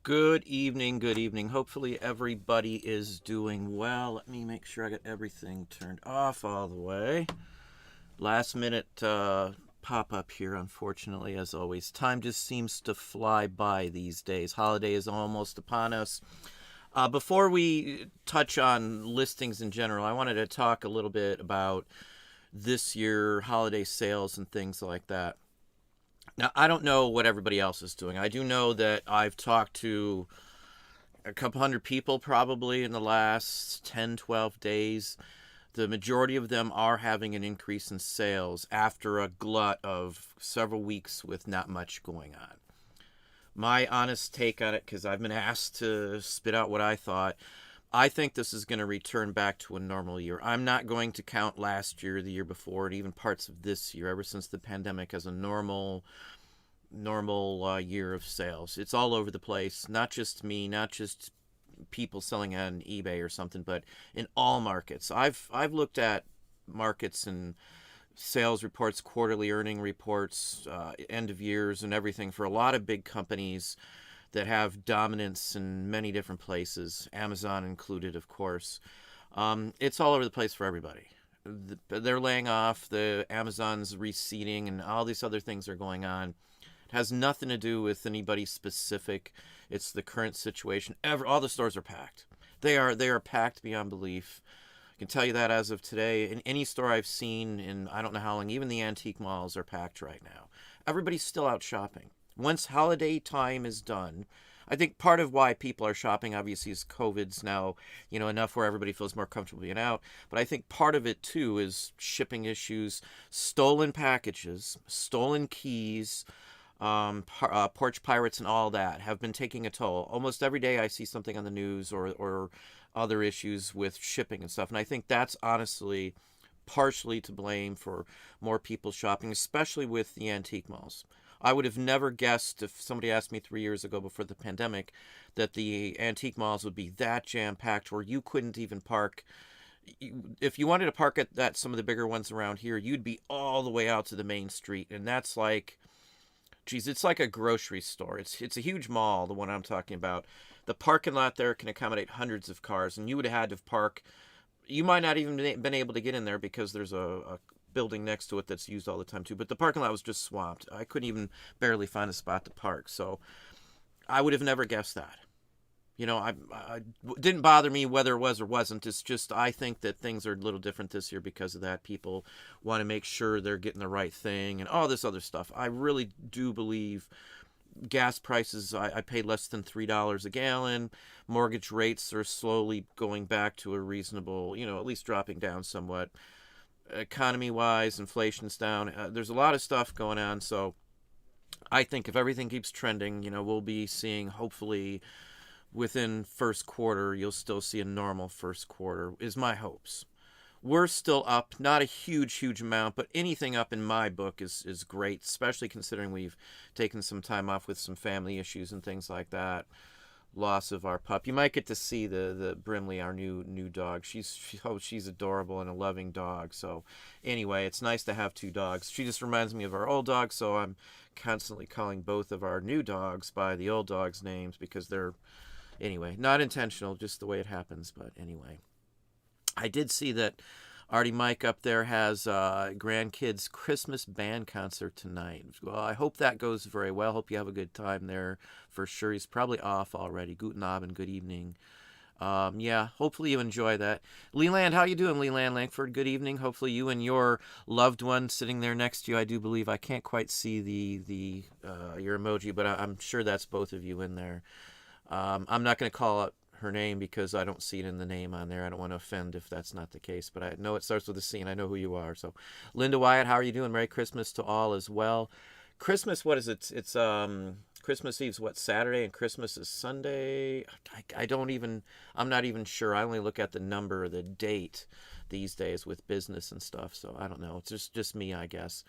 Good evening, good evening. Hopefully, everybody is doing well. Let me make sure I got everything turned off all the way. Last minute pop up here, unfortunately, as always. Time just seems to fly by these days. Holiday is almost upon us. Before we touch on listings in general, I wanted to talk a little bit about this year holiday sales and things like that. Now, I don't know what everybody else is doing. I do know that I've talked to a couple hundred people probably in the last 10, 12 days. The majority of them are having an increase in sales after a glut of several weeks with not much going on. My honest take on it, because I've been asked to spit out what I thought, I think this is going to return back to a normal year. I'm not going to count last year, the year before, and even parts of this year, ever since the pandemic, as a normal year of sales. It's all over the place. Not just me, not just people selling on eBay or something, but in all markets. I've looked at markets and sales reports, quarterly earning reports, end of years, and everything for a lot of big companies that have dominance in many different places, Amazon included, of course. It's all over the place for everybody. They're laying off, the Amazon's receding, and all these other things are going on. It has nothing to do with anybody specific. It's the current situation. All the stores are packed. They are packed beyond belief. I can tell you that as of today, in any store I've seen in I don't know how long, even the antique malls are packed right now. Everybody's still out shopping. Once holiday time is done, I think part of why people are shopping obviously is COVID's now, enough where everybody feels more comfortable being out. But I think part of it too is shipping issues, stolen packages, stolen keys, porch pirates and all that have been taking a toll. Almost every day I see something on the news or other issues with shipping and stuff. And I think that's honestly partially to blame for more people shopping, especially with the antique malls. I would have never guessed if somebody asked me 3 years ago before the pandemic that the antique malls would be that jam packed where you couldn't even park. If you wanted to park at that some of the bigger ones around here, you'd be all the way out to the main street, and that's like, geez, it's like a grocery store. It's a huge mall, the one I'm talking about. The parking lot there can accommodate hundreds of cars, and you would have had to park. You might not even been able to get in there because there's a building next to it that's used all the time too. But the parking lot was just swamped. I couldn't even barely find a spot to park. So I would have never guessed that. I didn't bother me whether it was or wasn't. It's just I think that things are a little different this year because of that. People want to make sure they're getting the right thing and all this other stuff. I really do believe gas prices, I pay less than $3 a gallon. Mortgage rates are slowly going back to a reasonable, at least dropping down somewhat. Economy wise, inflation's down. There's a lot of stuff going on. So I think if everything keeps trending, we'll be seeing hopefully within first quarter, you'll still see a normal first quarter, is my hopes. We're still up, not a huge amount, but anything up in my book is great, especially considering we've taken some time off with some family issues and things like that. Loss of our pup. You might get to see the Brimley, our new dog. She's adorable and a loving dog. So anyway, it's nice to have two dogs. She just reminds me of our old dog, so I'm constantly calling both of our new dogs by the old dog's names because they're, anyway, not intentional, just the way it happens. But anyway, I did see that Artie Mike up there has grandkids Christmas band concert tonight. Well, I hope that goes very well. Hope you have a good time there for sure. He's probably off already. Guten Abend, good evening. Yeah, hopefully you enjoy that. Leland, how you doing, Leland Langford? Good evening. Hopefully you and your loved one sitting there next to you. I do believe I can't quite see the your emoji, but I'm sure that's both of you in there. I'm not going to call out her name because I don't see it in the name on there. I don't want to offend if that's not the case, but I know it starts with a C and I know who you are. So, Linda Wyatt, how are you doing? Merry Christmas to all as well. Christmas, what is it? It's Christmas Eve's what, Saturday, and Christmas is Sunday. I'm not even sure. I only look at the number, the date these days with business and stuff. So I don't know. It's just me, I guess.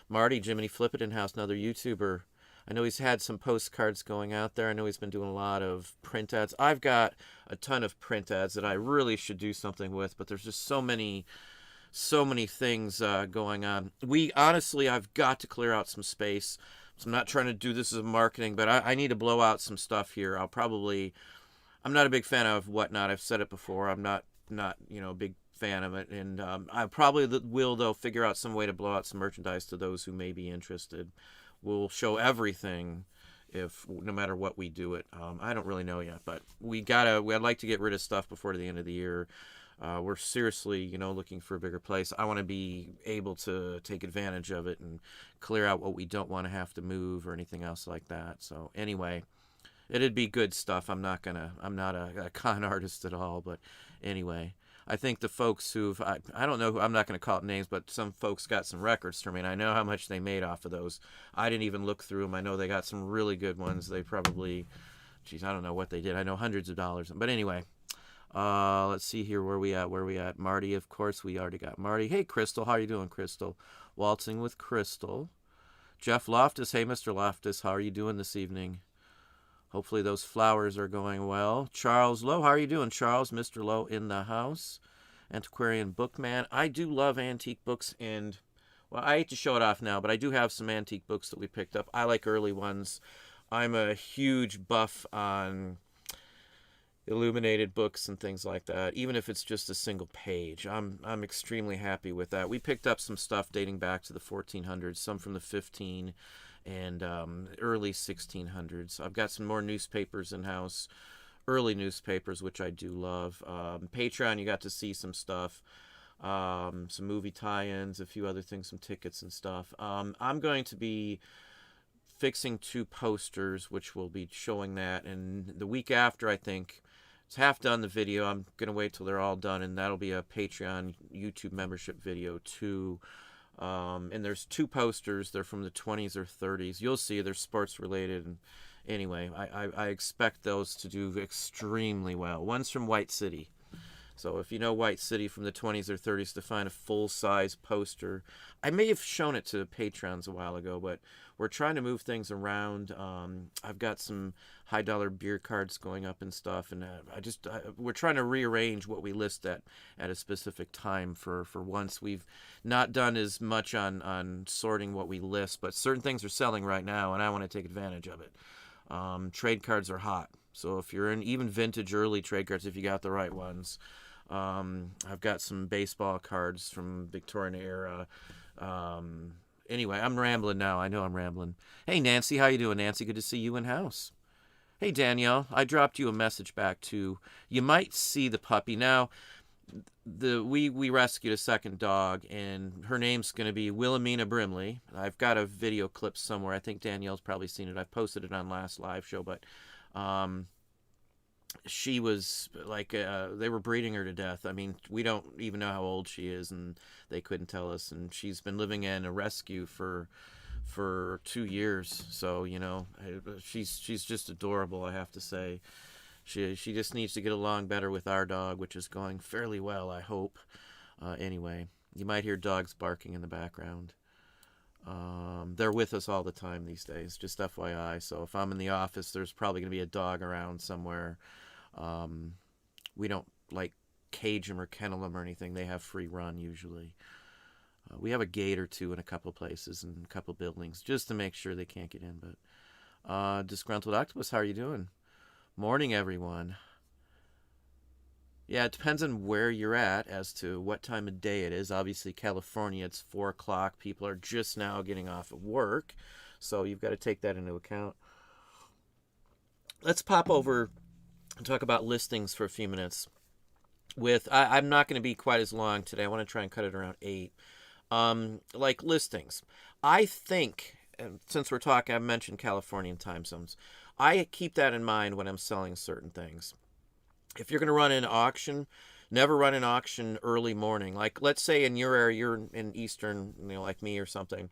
Marty, Jiminy Flip It in House, another YouTuber. I know he's had some postcards going out there. I know he's been doing a lot of print ads. I've got a ton of print ads that I really should do something with, but there's just so many things going on. I've got to clear out some space So I'm not trying to do this as marketing, but I need to blow out some stuff here. I'm not a big fan of Whatnot. I've said it before. I'm not a big fan of it, and I probably will though figure out some way to blow out some merchandise to those who may be interested. We'll show everything if no matter what we do it. I don't really know yet, but I'd like to get rid of stuff before the end of the year. We're seriously, looking for a bigger place. I want to be able to take advantage of it and clear out what we don't want to have to move or anything else like that. So anyway, it'd be good stuff. I'm not a con artist at all, but anyway, I think the folks I don't know, I'm not going to call it names, but some folks got some records for me, and I know how much they made off of those. I didn't even look through them. I know they got some really good ones. They probably, I don't know what they did. I know hundreds of dollars. But anyway, let's see here. Where we at? Marty, of course. We already got Marty. Hey, Crystal. How are you doing, Crystal? Waltzing with Crystal. Jeff Loftus. Hey, Mr. Loftus. How are you doing this evening? Hopefully those flowers are going well. Charles Lowe. How are you doing, Charles? Mr. Lowe in the house. Antiquarian Bookman. I do love antique books, and, well, I hate to show it off now, but I do have some antique books that we picked up. I like early ones. I'm a huge buff on illuminated books and things like that, even if it's just a single page. I'm extremely happy with that. We picked up some stuff dating back to the 1400s, some from the 15 and early 1600s. I've got some more newspapers in house, early newspapers, which I do love. Patreon, you got to see some stuff, some movie tie-ins, a few other things, some tickets and stuff. I'm going to be fixing 2 posters, which will be showing that, and the week after, I think, it's half done, the video. I'm going to wait till they're all done, and that'll be a Patreon YouTube membership video too. And there's 2 posters. They're from the 20s or 30s. You'll see they're sports related. And anyway, I expect those to do extremely well. One's from White City. So if you know White City from the 20s or 30s, to find a full-size poster. I may have shown it to Patrons a while ago, but we're trying to move things around. I've got some high-dollar beer cards going up and stuff, and we're trying to rearrange what we list at a specific time for once. We've not done as much on sorting what we list, but certain things are selling right now, and I want to take advantage of it. Trade cards are hot. So if you're in even vintage early trade cards, if you got the right ones, I've got some baseball cards from Victorian era. Anyway, I'm rambling now. I know I'm rambling. Hey, Nancy, how you doing, Nancy? Good to see you in house. Hey, Danielle, I dropped you a message back too. You might see the puppy now. We rescued a second dog, and her name's going to be Wilhelmina Brimley. I've got a video clip somewhere. I think Danielle's probably seen it. I posted it on last live show, but she was like, they were breeding her to death. I mean, we don't even know how old she is, and they couldn't tell us. And she's been living in a rescue for 2 years. So, she's just adorable, I have to say. She just needs to get along better with our dog, which is going fairly well, I hope. Anyway, you might hear dogs barking in the background. They're with us all the time these days, just FYI. So if I'm in the office, there's probably going to be a dog around somewhere. We don't cage them or kennel them or anything. They have free run usually. We have a gate or 2 in a couple places and a couple buildings just to make sure they can't get in. But Disgruntled Octopus, how are you doing? Morning, everyone. Yeah, it depends on where you're at as to what time of day it is. Obviously, California, it's 4 o'clock. People are just now getting off of work. So you've got to take that into account. Let's pop over and talk about listings for a few minutes. I'm not going to be quite as long today. I want to try and cut it around 8. Listings. I think, since we're talking, I've mentioned Californian time zones. I keep that in mind when I'm selling certain things. If you're going to run an auction, never run an auction early morning. Like, let's say in your area, you're in Eastern, like me or something,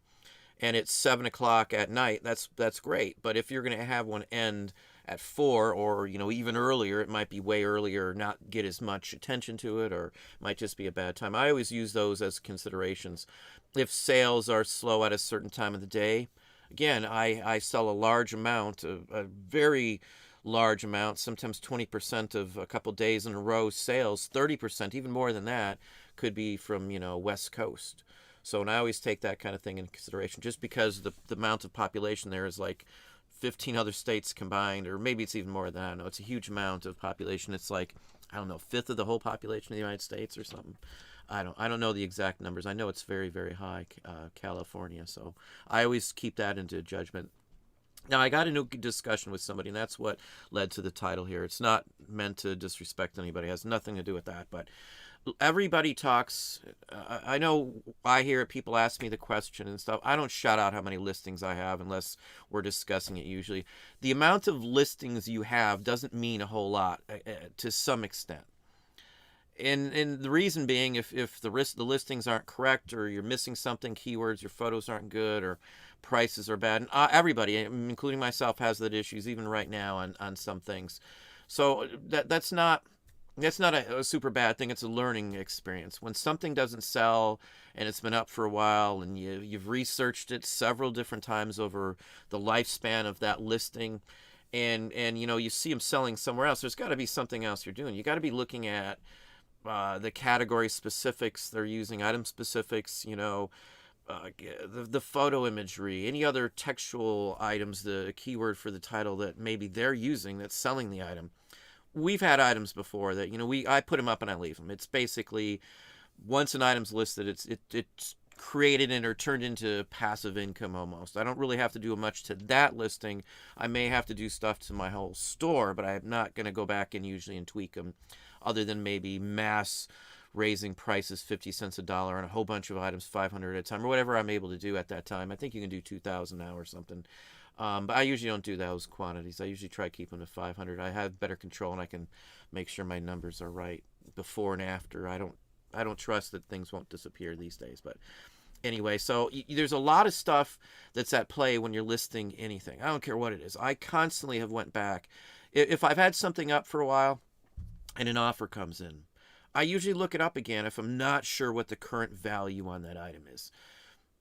and it's 7 o'clock at night. That's great. But if you're going to have one end at 4 or, even earlier, it might be way earlier, not get as much attention to it, or it might just be a bad time. I always use those as considerations. If sales are slow at a certain time of the day, again, I sell a large amount, a very large amount, sometimes 20% of a couple days in a row sales, 30%, even more than that, could be from, West Coast. So, and I always take that kind of thing into consideration, just because the amount of population there is like 15 other states combined, or maybe it's even more than that. I don't know. It's a huge amount of population. It's like, I don't know, fifth of the whole population of the United States or something. I don't know the exact numbers. I know it's very, very high, California. So I always keep that into judgment. Now, I got into a discussion with somebody, and that's what led to the title here. It's not meant to disrespect anybody. It has nothing to do with that. But everybody talks. I know I hear it. People ask me the question and stuff. I don't shout out how many listings I have unless we're discussing it usually. The amount of listings you have doesn't mean a whole lot to some extent. And the reason being, if the listings aren't correct, or you're missing something, keywords, your photos aren't good, or prices are bad, and everybody, including myself, has that issues even right now on some things. So that's not a super bad thing. It's a learning experience. When something doesn't sell and it's been up for a while, and you've researched it several different times over the lifespan of that listing, and you see them selling somewhere else, there's got to be something else you're doing. You got to be looking at the category specifics they're using, item specifics, the photo imagery, any other textual items, the keyword for the title that maybe they're using that's selling the item. We've had items before that, I put them up and I leave them. It's basically, once an item's listed, it's created or turned into passive income almost. I don't really have to do much to that listing. I may have to do stuff to my whole store, but I'm not going to go back and usually tweak them, other than maybe mass raising prices 50 cents a dollar on a whole bunch of items, 500 at a time, or whatever I'm able to do at that time. I think you can do 2,000 now or something. But I usually don't do those quantities. I usually try to keep them to 500. I have better control, and I can make sure my numbers are right before and after. I don't trust that things won't disappear these days. But anyway, so there's a lot of stuff that's at play when you're listing anything. I don't care what it is. I constantly have went back. If I've had something up for a while and an offer comes in, I usually look it up again if I'm not sure what the current value on that item is.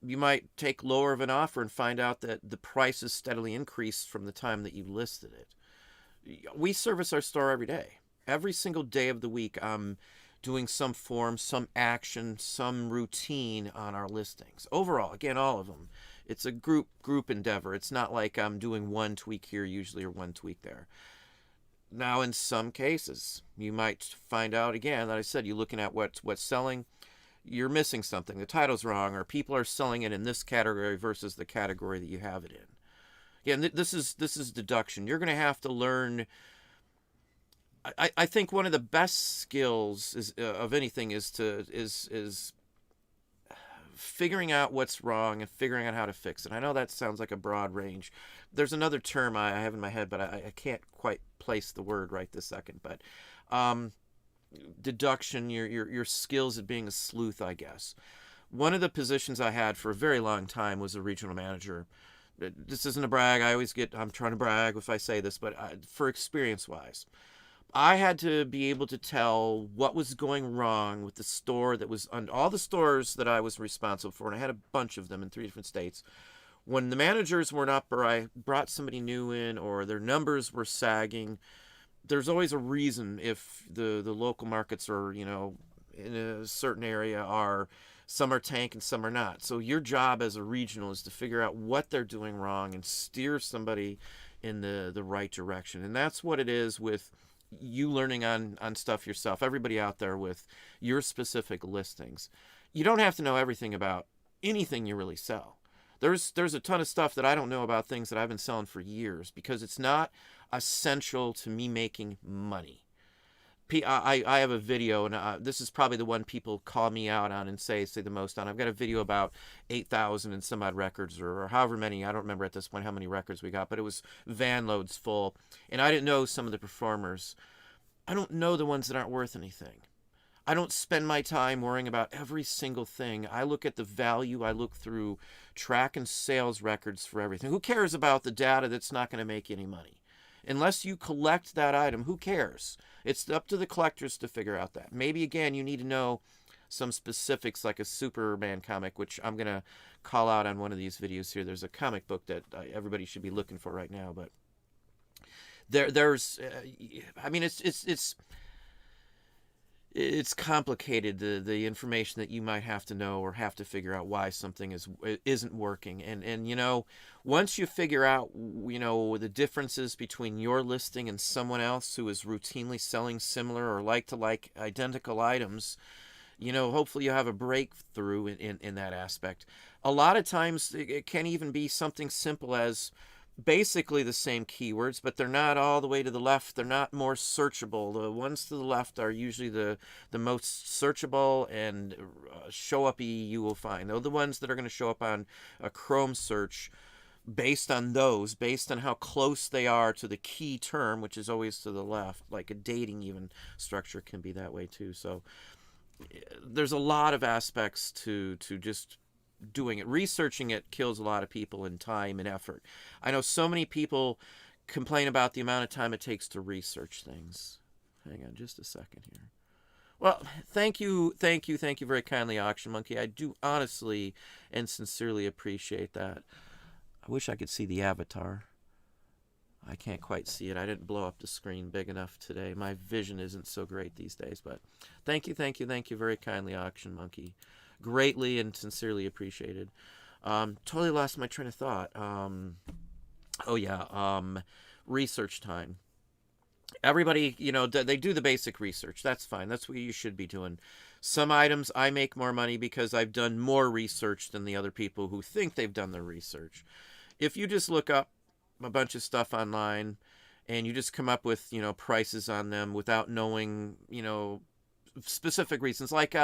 You might take lower of an offer and find out that the price has steadily increased from the time that you listed it. We service our store every day. Every single day of the week, I'm doing some form, some action, some routine on our listings. Overall, again, all of them. It's a group endeavor. It's not like I'm doing one tweak here usually or one tweak there. Now, in some cases, you might find out, again, that I said, you're looking at what's selling, you're missing something. The title's wrong, or people are selling it in this category versus the category that you have it in. Again, this is deduction. You're going to have to learn. I think one of the best skills of anything is figuring out what's wrong and figuring out how to fix it. I know that sounds like a broad range. There's another term I have in my head, but I can't quite place the word right this second. But deduction, your skills at being a sleuth, I guess. One of the positions I had for a very long time was a regional manager. This isn't a brag. I'm trying to brag if I say this, but for experience-wise, I had to be able to tell what was going wrong with the store that was on all the stores that I was responsible for, and I had a bunch of them in 3 different states. When the managers weren't up, or I brought somebody new in, or their numbers were sagging, there's always a reason. If the local markets are, in a certain area, some are tank and some are not. So your job as a regional is to figure out what they're doing wrong and steer somebody in the right direction. And that's what it is with you learning on stuff yourself. Everybody out there with your specific listings. You don't have to know everything about anything you really sell. There's a ton of stuff that I don't know about things that I've been selling for years, because it's not essential to me making money. I have a video, and this is probably the one people call me out on and say the most on. I've got a video about 8,000 and some odd records, or however many. I don't remember at this point how many records we got, but it was van loads full. And I didn't know some of the performers. I don't know the ones that aren't worth anything. I don't spend my time worrying about every single thing. I look at the value. I look through track and sales records for everything. Who cares about the data that's not going to make you any money? Unless you collect that item, who cares? It's up to the collectors to figure out that. Maybe, again, you need to know some specifics, like a Superman comic, which I'm going to call out on one of these videos here. There's a comic book that everybody should be looking for right now. But there's, I mean, it's it's complicated, the information that you might have to know or have to figure out why something isn't working. And once you figure out the differences between your listing and someone else who is routinely selling similar or like to like identical items, hopefully you have a breakthrough in that aspect. A lot of times it can even be something simple as basically the same keywords, but they're not all the way to the left. They're not more searchable. The ones to the left are usually the most searchable and show up you will find. They're the ones that are going to show up on a Chrome search based on how close they are to the key term, which is always to the left. Like a dating even structure can be that way too. So there's a lot of aspects to just doing it. Researching it kills a lot of people in time and effort. I know so many people complain about the amount of time it takes to research things. Hang on just a second here. Well, thank you very kindly, Auction Monkey. I do honestly and sincerely appreciate that. I wish I could see the avatar. I can't quite see it. I didn't blow up the screen big enough today. My vision isn't so great these days, but thank you very kindly, Auction Monkey. Greatly and sincerely appreciated. Totally lost my train of thought. Oh yeah, research time. Everybody, they do the basic research. That's fine. That's what you should be doing. Some items I make more money because I've done more research than the other people who think they've done their research. If you just look up a bunch of stuff online and you just come up with, prices on them without knowing, specific reasons, like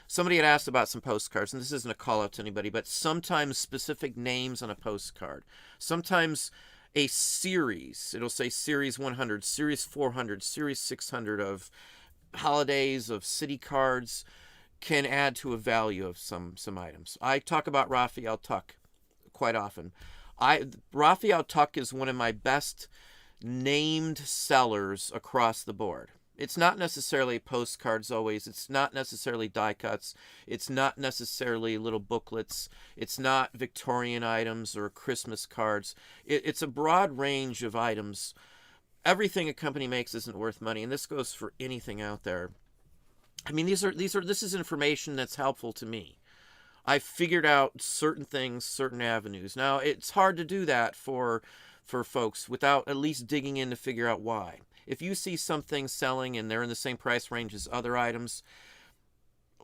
somebody had asked about some postcards, and this isn't a call out to anybody, but sometimes specific names on a postcard. Sometimes a series, it'll say series 100, series 400, series 600 of holidays, of city cards, can add to a value of some items. I talk about Raphael Tuck quite often. Raphael Tuck is one of my best named sellers across the board. It's not necessarily postcards always. It's not necessarily die cuts. It's not necessarily little booklets. It's not Victorian items or Christmas cards. It's a broad range of items. Everything a company makes isn't worth money, and this goes for anything out there. I mean, this is information that's helpful to me. I've figured out certain things, certain avenues. Now, it's hard to do that for folks without at least digging in to figure out why. If you see something selling and they're in the same price range as other items,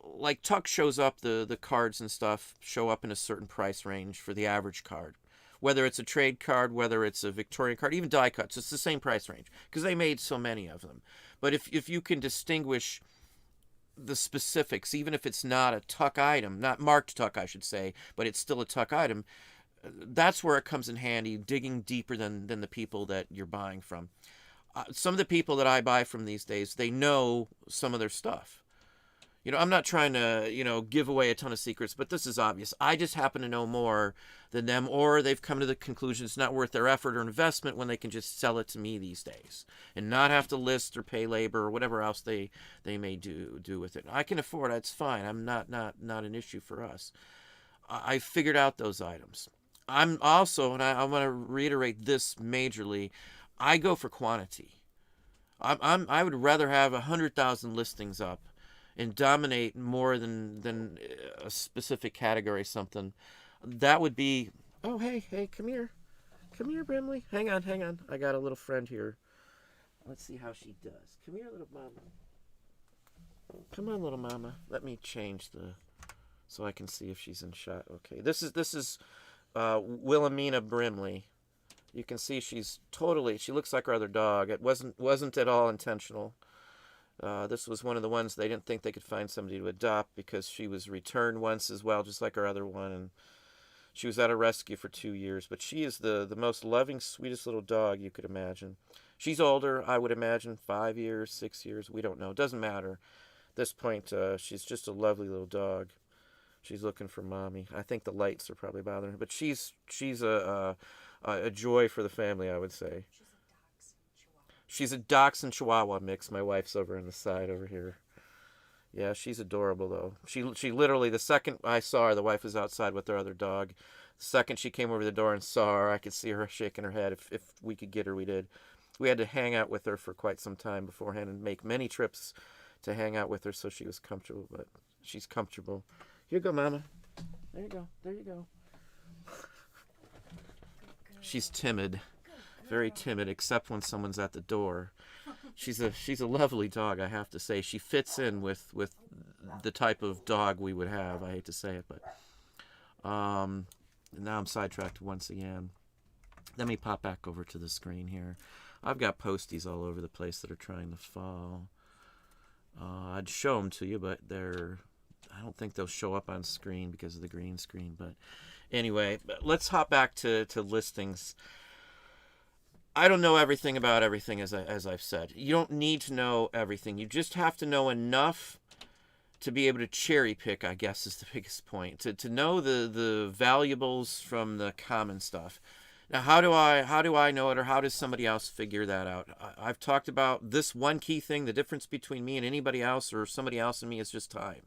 like Tuck shows up, the cards and stuff show up in a certain price range for the average card. Whether it's a trade card, whether it's a Victorian card, even die cuts, it's the same price range because they made so many of them. But if you can distinguish the specifics, even if it's not a Tuck item, not marked Tuck, I should say, but it's still a Tuck item, that's where it comes in handy, digging deeper than the people that you're buying from. Some of the people that I buy from these days, they know some of their stuff. I'm not trying to, give away a ton of secrets, but this is obvious. I just happen to know more than them, or they've come to the conclusion it's not worth their effort or investment when they can just sell it to me these days and not have to list or pay labor or whatever else they may do with it. I can afford it. It's fine. I'm not an issue for us. I figured out those items. I'm also, and I want to reiterate this majorly, I go for quantity. I would rather have 100,000 listings up and dominate more than a specific category, something. That would be, oh, hey, come here. Come here, Brimley. Hang on. I got a little friend here. Let's see how she does. Come here, little mama. Come on, little mama. Let me change so I can see if she's in shot. Okay, this is Wilhelmina Brimley. You can see she looks like our other dog. It wasn't at all intentional. This was one of the ones they didn't think they could find somebody to adopt because she was returned once as well, just like our other one, and she was out of rescue for 2 years. But she is the most loving, sweetest little dog you could imagine. She's older, I would imagine, 5 years, 6 years, we don't know. It doesn't matter. At this point, she's just a lovely little dog. She's looking for mommy. I think the lights are probably bothering her, but she's a joy for the family, I would say. She's a Dachshund Chihuahua mix. My wife's over on the side over here. Yeah, she's adorable though. She literally, the second I saw her, the wife was outside with her other dog. The second she came over the door and saw her, I could see her shaking her head. If we could get her, we did. We had to hang out with her for quite some time beforehand and make many trips to hang out with her, so she was comfortable. But she's comfortable. Here you go, Mama. There you go. There you go. She's timid, very timid, except when someo's at the door. She's a lovely dog, I have to say. She fits in with the type of dog we would have. I hate to say it, but now I'm sidetracked once again. Let me pop back over to the screen here. I've got posties all over the place that are trying to fall. I'd show them to you, but I don't think they'll show up on screen because of the green screen. But anyway, let's hop back to listings. I don't know everything about everything, as I've said. You don't need to know everything. You just have to know enough to be able to cherry pick, I guess, is the biggest point. To know the valuables from the common stuff. Now, how do I know it, or how does somebody else figure that out? I've talked about this one key thing. The difference between me and anybody else, or somebody else and me, is just time.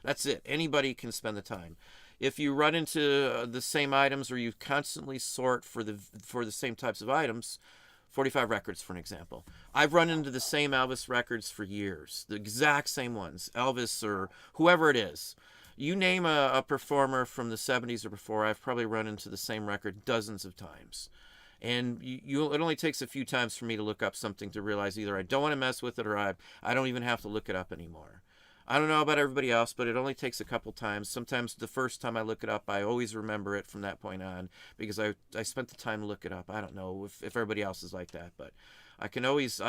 That's it. Anybody can spend the time. If you run into the same items, or you constantly sort for the same types of items, 45 records, for an example. I've run into the same Elvis records for years, the exact same ones, Elvis or whoever it is. You name a performer from the 70s or before, I've probably run into the same record dozens of times. And it only takes a few times for me to look up something to realize either I don't want to mess with it, or I don't even have to look it up anymore. I don't know about everybody else, but it only takes a couple times. Sometimes the first time I look it up, I always remember it from that point on because I spent the time to look it up. I don't know if everybody else is like that, but I can always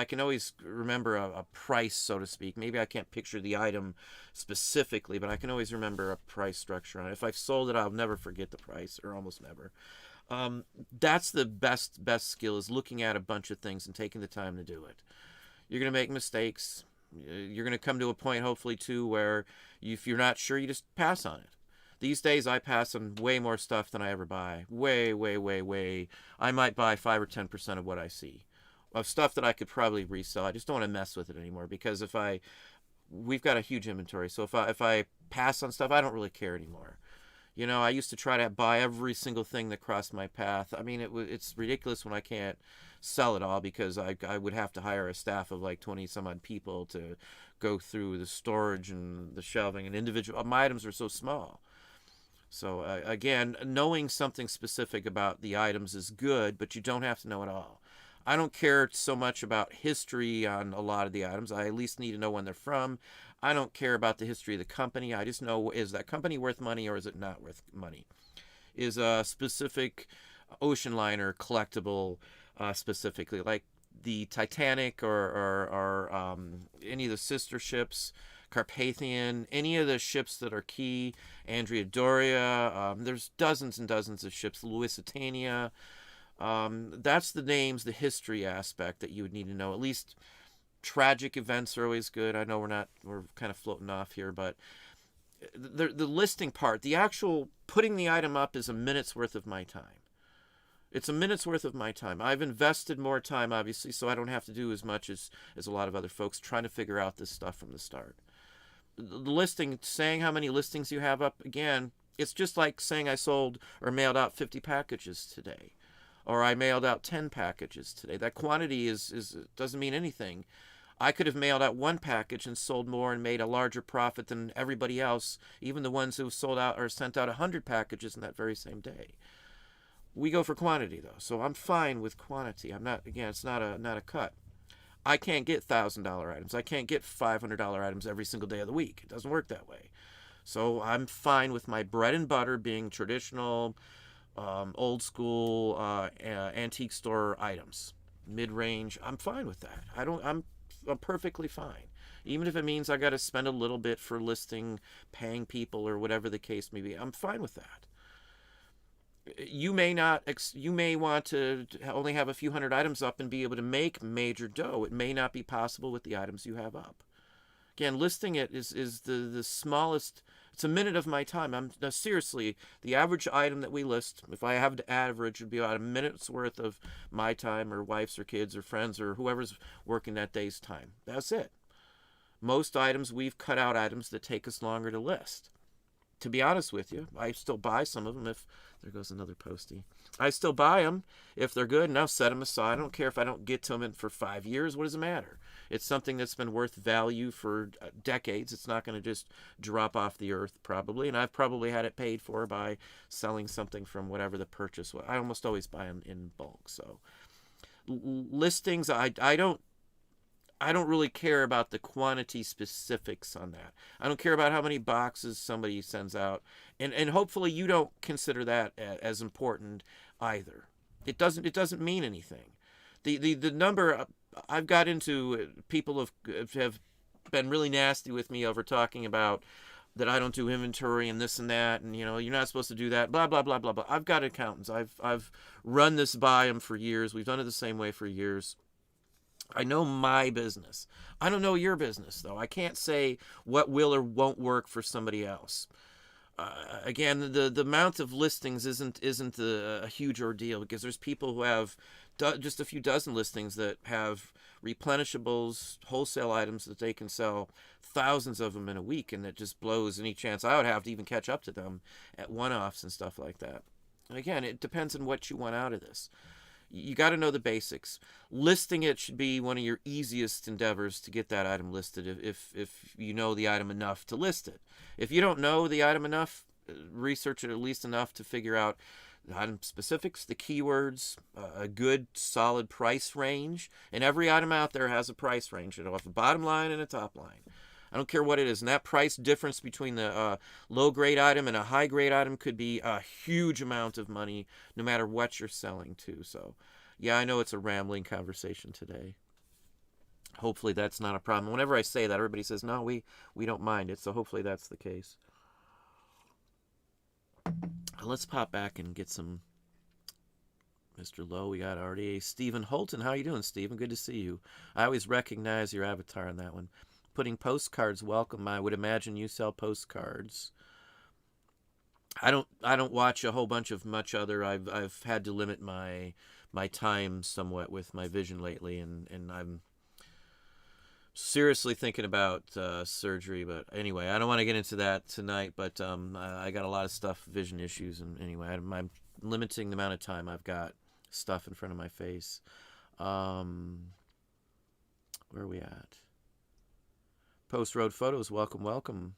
remember a price, so to speak. Maybe I can't picture the item specifically, but I can always remember a price structure on it. If I've sold it, I'll never forget the price, or almost never. That's the best skill, is looking at a bunch of things and taking the time to do it. You're going to make mistakes. You're going to come to a point, hopefully, too, where if you're not sure, you just pass on it. These days, I pass on way more stuff than I ever buy. Way. I might buy 5 or 10% of what I see. Of stuff that I could probably resell. I just don't want to mess with it anymore, because we've got a huge inventory. So if I pass on stuff, I don't really care anymore. You know, I used to try to buy every single thing that crossed my path. I mean, it's ridiculous when I can't sell it all, because I would have to hire a staff of like 20 some odd people to go through the storage and the shelving, and individual my items are so small. So again, knowing something specific about the items is good, but you don't have to know it all. I don't care so much about history on a lot of the items. I at least need to know when they're from. I don't care about the history of the company. I just know, is that company worth money or is it not worth money? Is a specific ocean liner collectible, specifically, like the Titanic or any of the sister ships, Carpathian, any of the ships that are key, Andrea Doria, there's dozens and dozens of ships, Lusitania. That's the names, the history aspect that you would need to know. At least tragic events are always good. I know we're kind of floating off here, but the listing part, the actual putting the item up, is a minute's worth of my time. It's a minute's worth of my time. I've invested more time, obviously, so I don't have to do as much as a lot of other folks trying to figure out this stuff from the start. The listing, saying how many listings you have up, again, it's just like saying I sold or mailed out 50 packages today, or I mailed out 10 packages today. That quantity doesn't mean anything. I could have mailed out one package and sold more and made a larger profit than everybody else, even the ones who sold out or sent out 100 packages in that very same day. We go for quantity, though, so I'm fine with quantity. I'm not, again, it's not a cut. I can't get $1,000 items. I can't get $500 items every single day of the week. It doesn't work that way. So I'm fine with my bread and butter being traditional, old school, antique store items, mid-range. I'm fine with that. I'm perfectly fine. Even if it means I got to spend a little bit for listing, paying people, or whatever the case may be, I'm fine with that. You may want to only have a few hundred items up and be able to make major dough. It may not be possible with the items you have up. Again, listing it is the smallest. It's a minute of my time. Now, seriously, the average item that we list, if I have to average, would be about a minute's worth of my time, or wife's, or kids, or friends, or whoever's working that day's time. That's it. Most items, we've cut out items that take us longer to list. to be honest with you, I still buy some of them if there goes another postie. I still buy them if they're good, and I'll set them aside. I don't care if I don't get to them for 5 years. What does it matter? It's something that's been worth value for decades. It's not going to just drop off the earth, probably. And I've probably had it paid for by selling something from whatever the purchase was. I almost always buy them in bulk. So listings, I don't really care about the quantity specifics on that. I don't care about how many boxes somebody sends out, and hopefully you don't consider that as important either. It doesn't mean anything. The number I've got into, people have been really nasty with me over talking about that I don't do inventory and this and that, and you're not supposed to do that, blah blah blah blah blah. I've got accountants. I've run this by them for years. We've done it the same way for years. I know my business. I don't know your business, though. I can't say what will or won't work for somebody else. Again, the amount of listings isn't a huge ordeal, because there's people who have just a few dozen listings that have replenishables, wholesale items that they can sell thousands of them in a week, and it just blows any chance I would have to even catch up to them at one-offs and stuff like that. And again, it depends on what you want out of this. You got to know the basics. Listing it should be one of your easiest endeavors to get that item listed, if you know the item enough to list it. If you don't know the item enough, research it at least enough to figure out the item specifics, the keywords, a good solid price range. And every item out there has a price range. It'll have a bottom line and a top line. I don't care what it is. And that price difference between the low-grade item and a high-grade item could be a huge amount of money, no matter what you're selling to. So, yeah, I know it's a rambling conversation today. Hopefully that's not a problem. Whenever I say that, everybody says, no, we don't mind it. So hopefully that's the case. Let's pop back and get some Mr. Lowe. We got already Stephen Holton. How you doing, Stephen? Good to see you. I always recognize your avatar on that one. Putting postcards, welcome. I would imagine you sell postcards. I don't watch a whole bunch of much other. I've had to limit my time somewhat with my vision lately, and I'm seriously thinking about surgery. But anyway, I don't want to get into that tonight. But I got a lot of stuff, vision issues, and anyway, I'm limiting the amount of time I've got stuff in front of my face. Where are we at? Post Road Photos, welcome, welcome.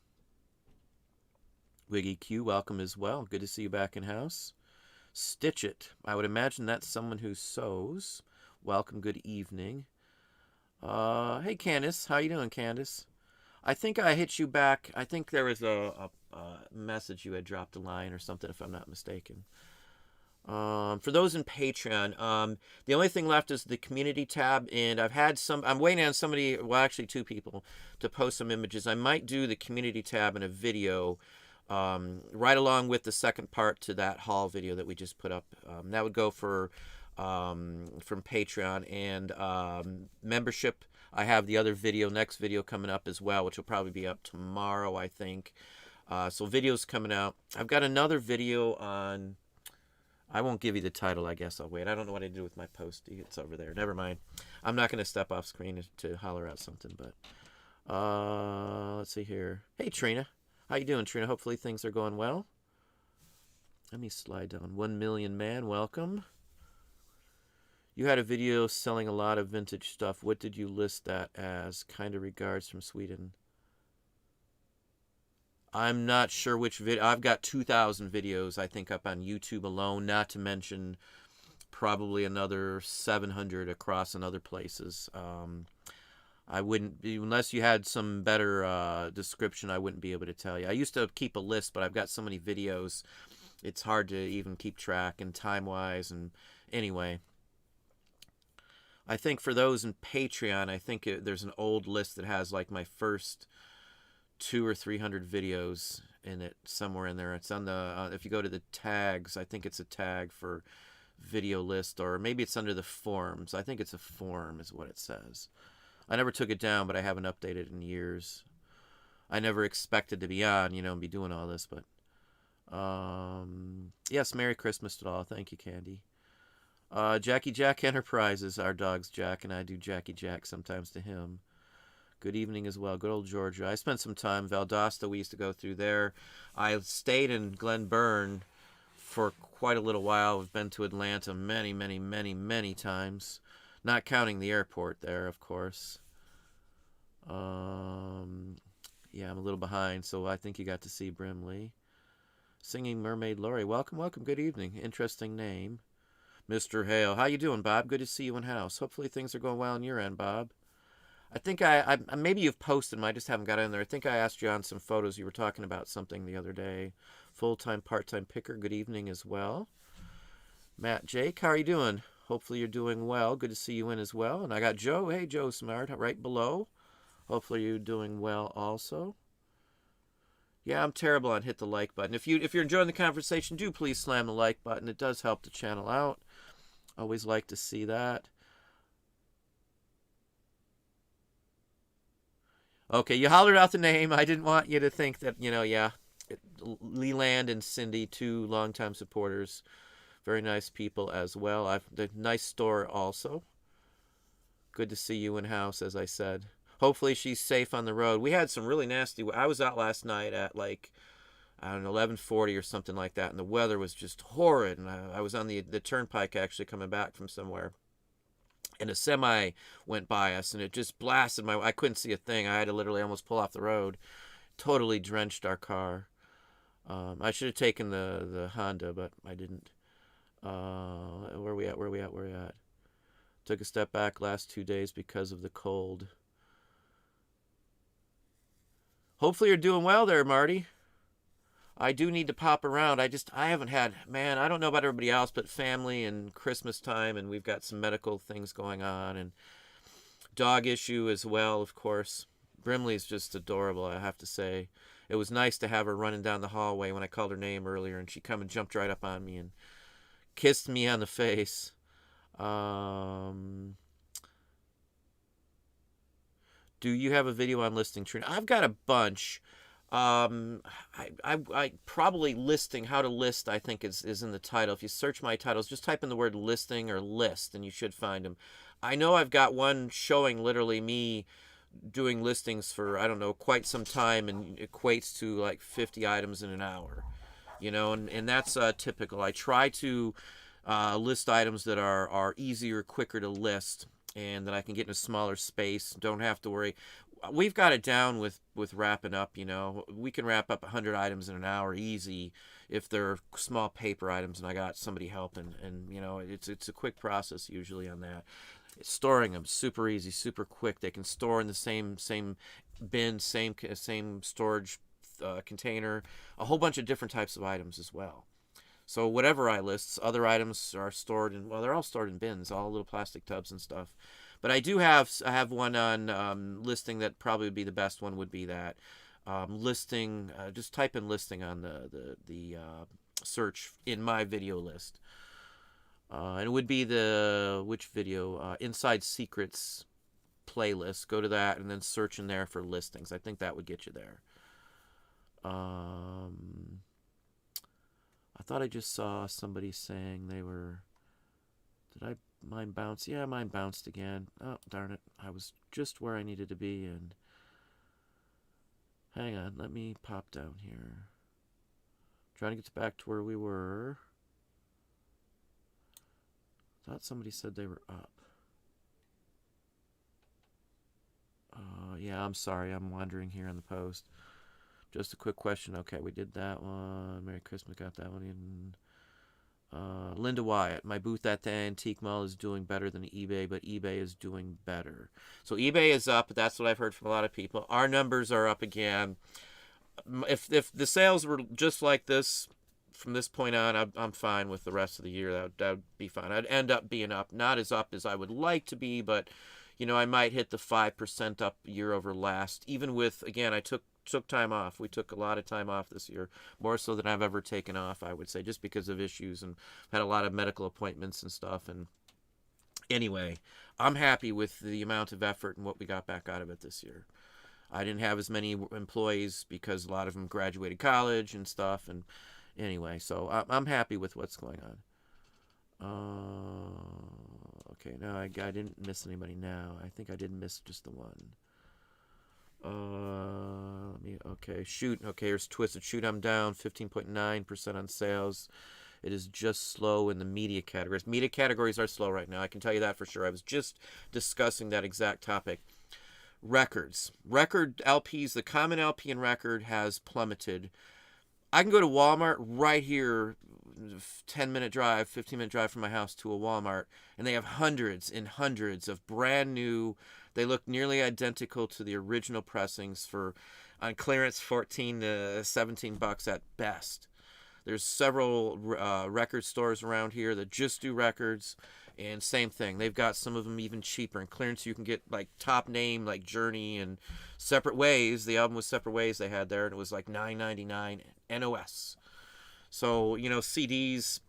Wiggy Q, welcome as well. Good to see you back in house. Stitch It, I would imagine that's someone who sews. Welcome, good evening. Hey Candace, how you doing, Candace? I think I hit you back. I think there was a message you had dropped a line or something, if I'm not mistaken. For those in Patreon, the only thing left is the community tab, and I'm waiting on somebody, well, actually two people, to post some images. I might do the community tab in a video, right along with the second part to that haul video that we just put up. That would go for, from Patreon, and, membership. I have the other video, next video coming up as well, which will probably be up tomorrow, I think. So videos coming out. I've got another video on, I won't give you the title, I guess I'll wait. I don't know what I do with my postie. It's over there. Never mind. I'm not going to step off screen to holler out something, but let's see here. Hey, Trina. How you doing, Trina? Hopefully things are going well. Let me slide down. 1 Million Man, welcome. You had a video selling a lot of vintage stuff. What did you list that as? Kind of regards from Sweden. I'm not sure which video. I've got 2,000 videos, I think, up on YouTube alone, not to mention probably another 700 across in other places. I wouldn't be, unless you had some better description, I wouldn't be able to tell you. I used to keep a list, but I've got so many videos, it's hard to even keep track, and time-wise, and anyway. I think for those in Patreon, I think there's an old list that has like my first 200 or 300 videos in it, somewhere in there. It's on the if you go to the tags, I think it's a tag for video list, or maybe it's under the forms. I think it's a form is what it says. I never took it down, but I haven't updated in years. I never expected to be on, and be doing all this, but yes, Merry Christmas to all. Thank you, Candy. Jackie Jack Enterprises, our dog's Jack, and I do Jackie Jack sometimes to him. Good evening as well. Good old Georgia. I spent some time. Valdosta, we used to go through there. I stayed in Glen Burn for quite a little while. I've been to Atlanta many, many, many, many times. Not counting the airport there, of course. Yeah, I'm a little behind, so I think you got to see Brimley. Singing Mermaid Lori. Welcome, welcome. Good evening. Interesting name. Mr. Hale. How you doing, Bob? Good to see you in house. Hopefully things are going well on your end, Bob. I think I maybe you've posted them. I just haven't got in there. I think I asked you on some photos. You were talking about something the other day. Full-time, part-time picker. Good evening as well. Matt Jake, how are you doing? Hopefully you're doing well. Good to see you in as well. And I got Joe. Hey, Joe Smart, right below. Hopefully you're doing well also. Yeah, I'm terrible on hit the like button. If you're enjoying the conversation, do please slam the like button. It does help the channel out. Always like to see that. Okay, you hollered out the name. I didn't want you to think that, yeah. Leland and Cindy, two longtime supporters. Very nice people as well. The nice store also. Good to see you in house, as I said. Hopefully she's safe on the road. We had some really nasty. I was out last night at like, I don't know, 11:40 or something like that, and the weather was just horrid. And I was on the turnpike actually coming back from somewhere, and a semi went by us, and it just blasted I couldn't see a thing. I had to literally almost pull off the road. Totally drenched our car. I should have taken the Honda, but I didn't. Where we at? Took a step back last 2 days because of the cold. Hopefully you're doing well there, Marty. I do need to pop around. I haven't had, man, I don't know about everybody else, but family and Christmas time, and we've got some medical things going on, and dog issue as well, of course. Brimley's just adorable, I have to say. It was nice to have her running down the hallway when I called her name earlier, and she come and jumped right up on me and kissed me on the face. Do you have a video on listing training? I've got a bunch. I probably listing, how to list, I think is in the title. If you search my titles, just type in the word listing or list and you should find them. I know I've got one showing literally me doing listings for, I don't know, quite some time, and equates to like 50 items in an hour, and that's typical. I try to list items that are easier, quicker to list, and that I can get in a smaller space. Don't have to worry. We've got it down with wrapping up. We can wrap up 100 items in an hour easy if they're small paper items, and I got somebody helping. And it's a quick process usually on that. Storing them super easy, super quick. They can store in the same bin, same storage container. A whole bunch of different types of items as well. So whatever I list, other items are stored in, well, they're all stored in bins, all little plastic tubs and stuff. But I have one on listing that probably would be the best one, would be that listing. Just type in listing on the search in my video list. And it would be which video? Inside Secrets playlist. Go to that and then search in there for listings. I think that would get you there. I thought I just saw somebody saying they were... Did mine bounce? Yeah, mine bounced again. Oh, darn it. I was just where I needed to be, and... Hang on, let me pop down here. Trying to get back to where we were. Thought somebody said they were up. Yeah, I'm sorry. I'm wandering here on the post. Just a quick question. Okay, we did that one. Merry Christmas, got that one in. Linda Wyatt, my booth at the Antique Mall is doing better than eBay, but eBay is doing better. So eBay is up. That's what I've heard from a lot of people. Our numbers are up again. If the sales were just like this from this point on, I'm fine with the rest of the year. That would be fine. I'd end up being up. Not as up as I would like to be, but, I might hit the 5% up year over last. Even with, again, I took time off. We took a lot of time off this year, more so than I've ever taken off, I would say, just because of issues, and had a lot of medical appointments and stuff. And anyway, I'm happy with the amount of effort and what we got back out of it this year. I didn't have as many employees because a lot of them graduated college and stuff. And anyway, so I'm happy with what's going on. Okay, no, I didn't miss anybody now. I think I did miss just the one. Okay, shoot. Okay, here's Twisted Shoot. I'm down 15.9% on sales. It is just slow in the media categories. Media categories are slow right now. I can tell you that for sure. I was just discussing that exact topic. Records. Record LPs, the common LP and record has plummeted. I can go to Walmart right here, 10-minute drive, 15-minute drive from my house to a Walmart, and they have hundreds and hundreds of brand new. They look nearly identical to the original pressings for on clearance, 14 to 17 bucks at best. There's several record stores around here that just do records, and same thing. They've got some of them even cheaper. In clearance, you can get like top name like Journey and Separate Ways. The album was Separate Ways they had there, and it was like $9.99 NOS. So CDs,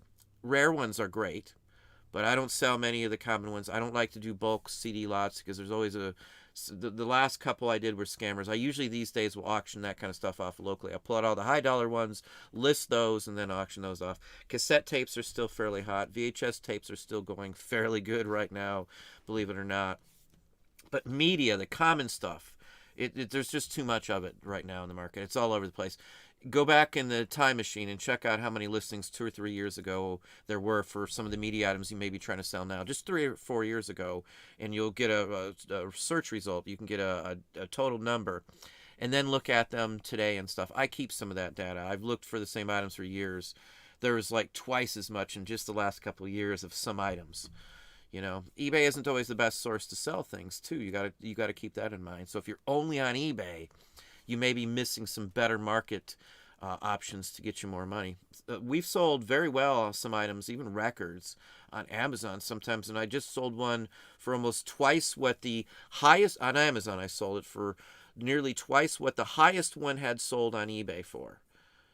rare ones are great, but I don't sell many of the common ones. I don't like to do bulk CD lots because there's always the last couple I did were scammers. I usually these days will auction that kind of stuff off locally. I'll pull out all the high dollar ones, list those, and then auction those off. Cassette tapes are still fairly hot. VHS tapes are still going fairly good right now, believe it or not. But media, the common stuff, there's just too much of it right now in the market. It's all over the place. Go back in the time machine and check out how many listings 2 or 3 years ago there were for some of the media items you may be trying to sell now. Just 3 or 4 years ago, and you'll get a search result. You can get a total number, and then look at them today and stuff. I keep some of that data. I've looked for the same items for years. There's like twice as much in just the last couple of years of some items. eBay isn't always the best source to sell things too. You gotta keep that in mind. So if you're only on eBay, you may be missing some better market options to get you more money. We've sold very well some items, even records, on Amazon sometimes, and I just sold one for almost twice what the highest on Amazon. I sold it for nearly twice what the highest one had sold on eBay for.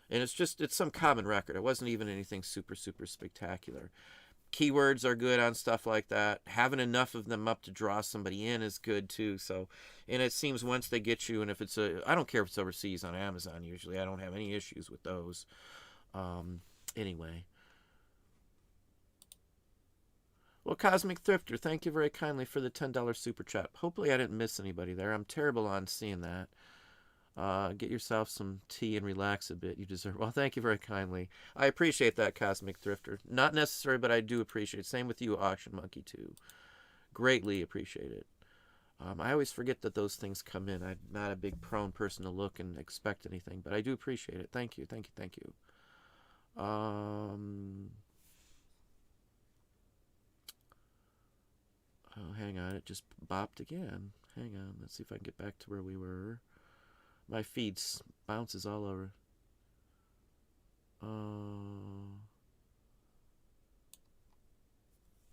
And it's some common record. It wasn't even anything super, super spectacular. Keywords are good on stuff like that. Having enough of them up to draw somebody in is good too. So, and it seems once they get you, and if I don't care if it's overseas on Amazon. Usually, I don't have any issues with those. Anyway, well, Cosmic Thrifter, thank you very kindly for the $10 super chat. Hopefully, I didn't miss anybody there. I'm terrible on seeing that. Get yourself some tea and relax a bit. You deserve. Well, thank you very kindly. I appreciate that, Cosmic Thrifter. Not necessary, but I do appreciate it. Same with you, Auction Monkey, too. Greatly appreciate it. I always forget that those things come in. I'm not a big prone person to look and expect anything, but I do appreciate it. Thank you, thank you, thank you. Oh, hang on. It just bopped again. Hang on. Let's see if I can get back to where we were. My feed bounces all over.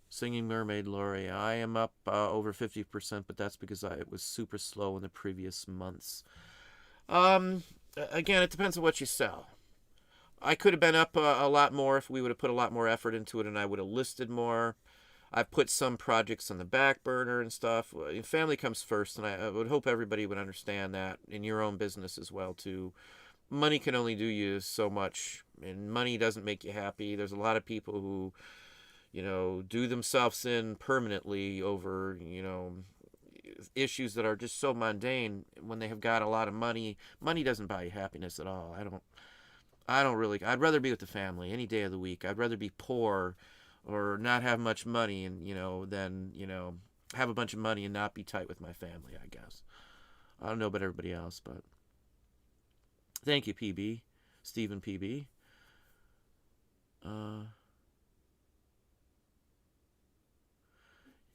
Singing Mermaid Lori. I am up over 50%, but that's because it was super slow in the previous months. Again, it depends on what you sell. I could have been up a lot more if we would have put a lot more effort into it, and I would have listed more. I've put some projects on the back burner and stuff. Family comes first, and I would hope everybody would understand that in your own business as well, too. Money can only do you so much, and money doesn't make you happy. There's a lot of people who, do themselves in permanently over, issues that are just so mundane when they have got a lot of money. Money doesn't buy you happiness at all. I don't really. I'd rather be with the family any day of the week. I'd rather be poor or not have much money and than have a bunch of money and not be tight with my family, I guess. I don't know about everybody else, but thank you, PB, Stephen PB.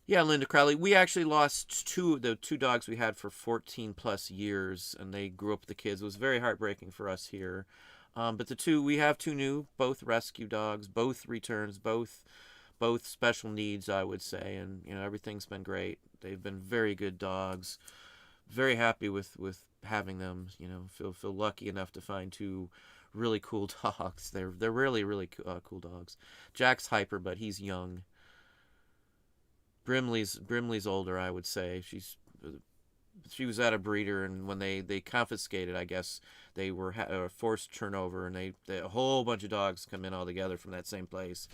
Yeah, Linda Crowley, we actually lost the two dogs we had for 14 plus years, and they grew up with the kids. It was very heartbreaking for us here. But we have two new, both rescue dogs, both returns, both special needs, I would say, and everything's been great. They've been very good dogs. Very happy with having them. Feel lucky enough to find two really cool dogs. They're really really cool dogs. Jack's hyper, but he's young. Brimley's older, I would say. She was at a breeder, and when they confiscated, I guess they were forced turnover, and a whole bunch of dogs come in all together from that same place.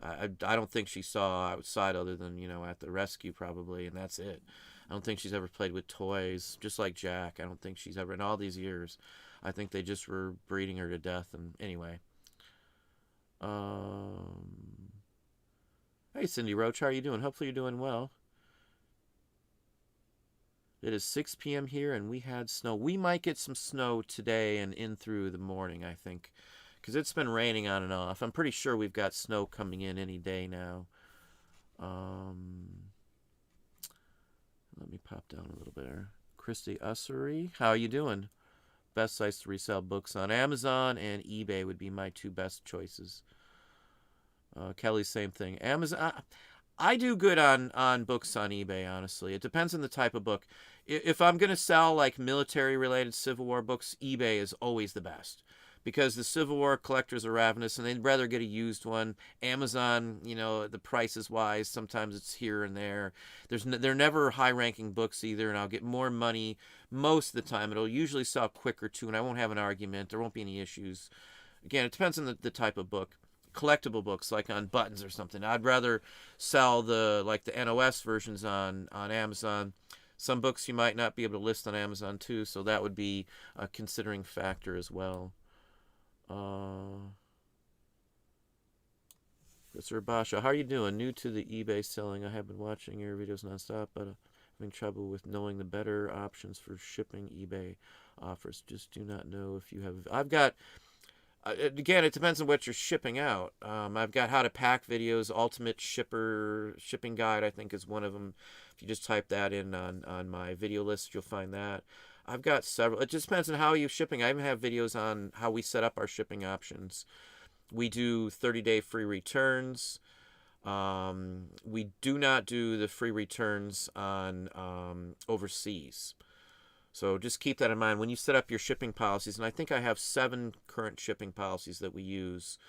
I don't think she saw outside other than at the rescue probably, and that's it. I don't think she's ever played with toys, just like Jack. I don't think she's ever, in all these years, I think they just were breeding her to death. And anyway. Hey, Cindy Roach, how are you doing? Hopefully you're doing well. It is 6 p.m. here, and we had snow. We might get some snow today and in through the morning, I think, because it's been raining on and off. I'm pretty sure we've got snow coming in any day now. Let me pop down a little bit here. Christy Ussery, how are you doing? Best sites to resell books on Amazon and eBay would be my two best choices. Kelly, same thing. Amazon. I do good on books on eBay, honestly. It depends on the type of book. If I'm going to sell like military-related Civil War books, eBay is always the best. Because the Civil War collectors are ravenous, and they'd rather get a used one. Amazon, the price is wise. Sometimes it's here and there. They're never high-ranking books either, and I'll get more money most of the time. It'll usually sell quicker, too, and I won't have an argument. There won't be any issues. Again, it depends on the type of book. Collectible books, like on buttons or something, I'd rather sell the NOS versions on Amazon. Some books you might not be able to list on Amazon, too, so that would be a considering factor as well. Mr. Basha, how are you doing? New to the eBay selling. I have been watching your videos nonstop, but having trouble with knowing the better options for shipping eBay offers. Just do not know if you have. I've got. Again, it depends on what you're shipping out. I've got how to pack videos. Ultimate Shipper Shipping Guide, I think, is one of them. If you just type that in on my video list, you'll find that. I've got several. It just depends on how you're shipping. I even have videos on how we set up our shipping options. We do 30-day free returns. We do not do the free returns on overseas. So just keep that in mind when you set up your shipping policies. And I think I have 7 current shipping policies that we use.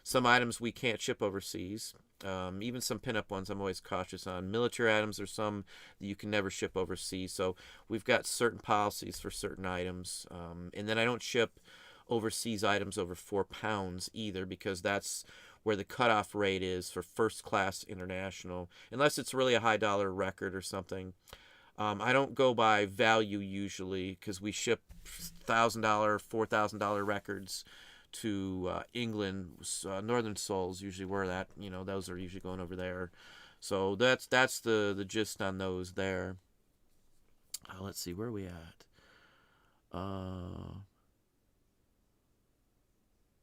Some items we can't ship overseas. Even some pinup ones I'm always cautious on. Military items are some that you can never ship overseas. So we've got certain policies for certain items. And then I don't ship overseas items over 4 pounds either, because that's where the cutoff rate is for first class international, unless it's really a high dollar record or something. I don't go by value usually, because we ship $1,000, $4,000 records to England. Northern Souls usually where that, those are usually going over there. So that's the gist on those there. Let's see, where are we at?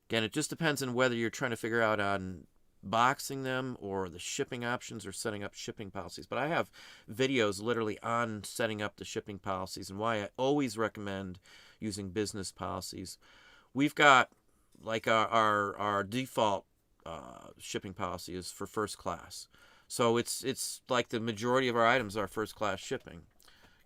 Again, it just depends on whether you're trying to figure out on boxing them or the shipping options or setting up shipping policies. But I have videos literally on setting up the shipping policies and why I always recommend using business policies. We've got like our default shipping policy is for first class. So it's like the majority of our items are first class shipping.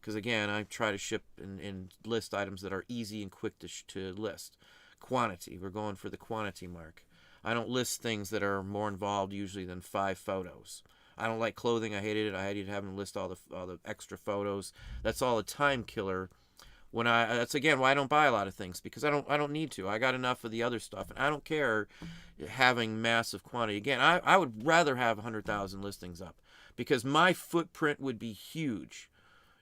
Because again, I try to ship and list items that are easy and quick to list. Quantity, we're going for the quantity mark. I don't list things that are more involved usually than 5 photos. I don't like clothing. I hated it. I hated having to list all the extra photos. That's all a time killer. That's again why I don't buy a lot of things, because I don't need to. I got enough of the other stuff, and I don't care having massive quantity. Again, I would rather have 100,000 listings up, because my footprint would be huge.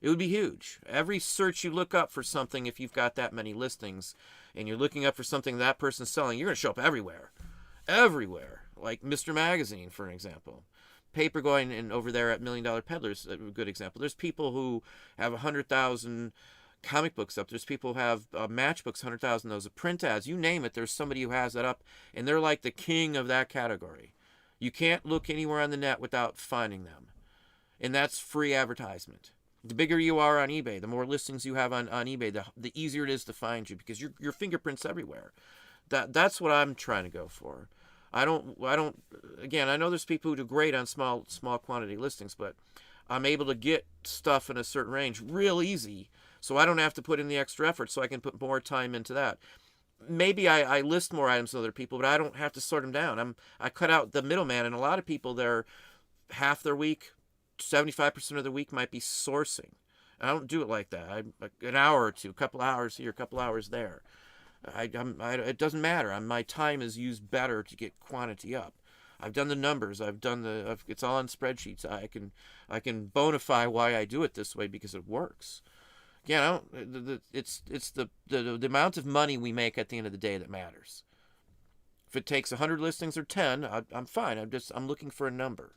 It would be huge. Every search you look up for something, if you've got that many listings, and you're looking up for something that person's selling, you're going to show up everywhere. Everywhere. Like Mr. Magazine, for an example. Paper going in over there at $1 Million Peddlers, a good example. There's people who have 100,000 comic books up. There's people who have matchbooks, 100,000 those, print ads. You name it, there's somebody who has that up, and they're like the king of that category. You can't look anywhere on the net without finding them. And that's free advertisement. The bigger you are on eBay, the more listings you have on eBay, the easier it is to find you, because your fingerprint's everywhere. That's what I'm trying to go for. I don't again, I know there's people who do great on small quantity listings, but I'm able to get stuff in a certain range real easy, so I don't have to put in the extra effort, so I can put more time into that. Maybe I list more items than other people, but I don't have to sort them down. I cut out the middleman, and a lot of people, they're half their week, 75% of the week might be sourcing. I don't do it like that. An hour or two, a couple hours here, a couple hours there. It doesn't matter. My time is used better to get quantity up. I've done the numbers. It's all on spreadsheets. I can bonify why I do it this way because it works. Again, I don't. It's the amount of money we make at the end of the day that matters. If it takes 100 listings or 10, I'm fine. I'm looking for a number.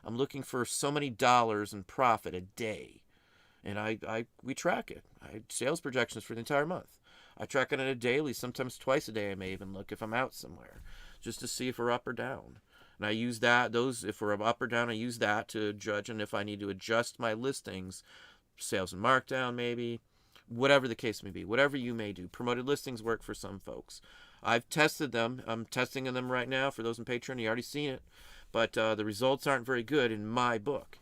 I'm looking for so many dollars in profit a day, and we track it. Sales projections for the entire month. I track it on a daily, sometimes twice a day. I may even look if I'm out somewhere, just to see if we're up or down. And I use if we're up or down, I use that to judge, and if I need to adjust my listings, sales and markdown maybe, whatever the case may be, whatever you may do. Promoted listings work for some folks. I've tested them. I'm testing them right now. For those in Patreon, you already seen it. But the results aren't very good in my book.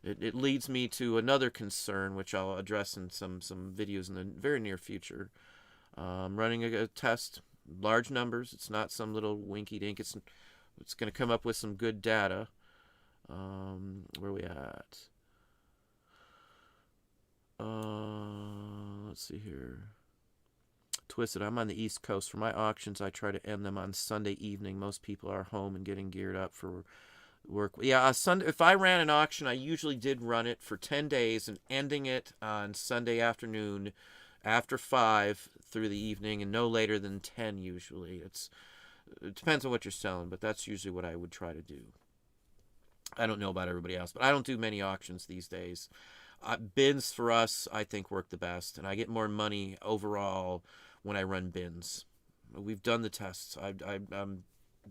It leads me to another concern, which I'll address in some videos in the very near future. Running a test, large numbers. It's not some little winky dink. It's going to come up with some good data. Where are we at? Let's see here. Twisted. I'm on the East Coast. For my auctions, I try to end them on Sunday evening. Most people are home and getting geared up for work. Yeah, Sunday. If I ran an auction, I usually did run it for 10 days and ending it on Sunday afternoon after 5 through the evening and no later than 10 usually. It depends on what you're selling, but that's usually what I would try to do. I don't know about everybody else, but I don't do many auctions these days. Bins for us, I think, work the best, and I get more money overall when I run bins. We've done the tests. I've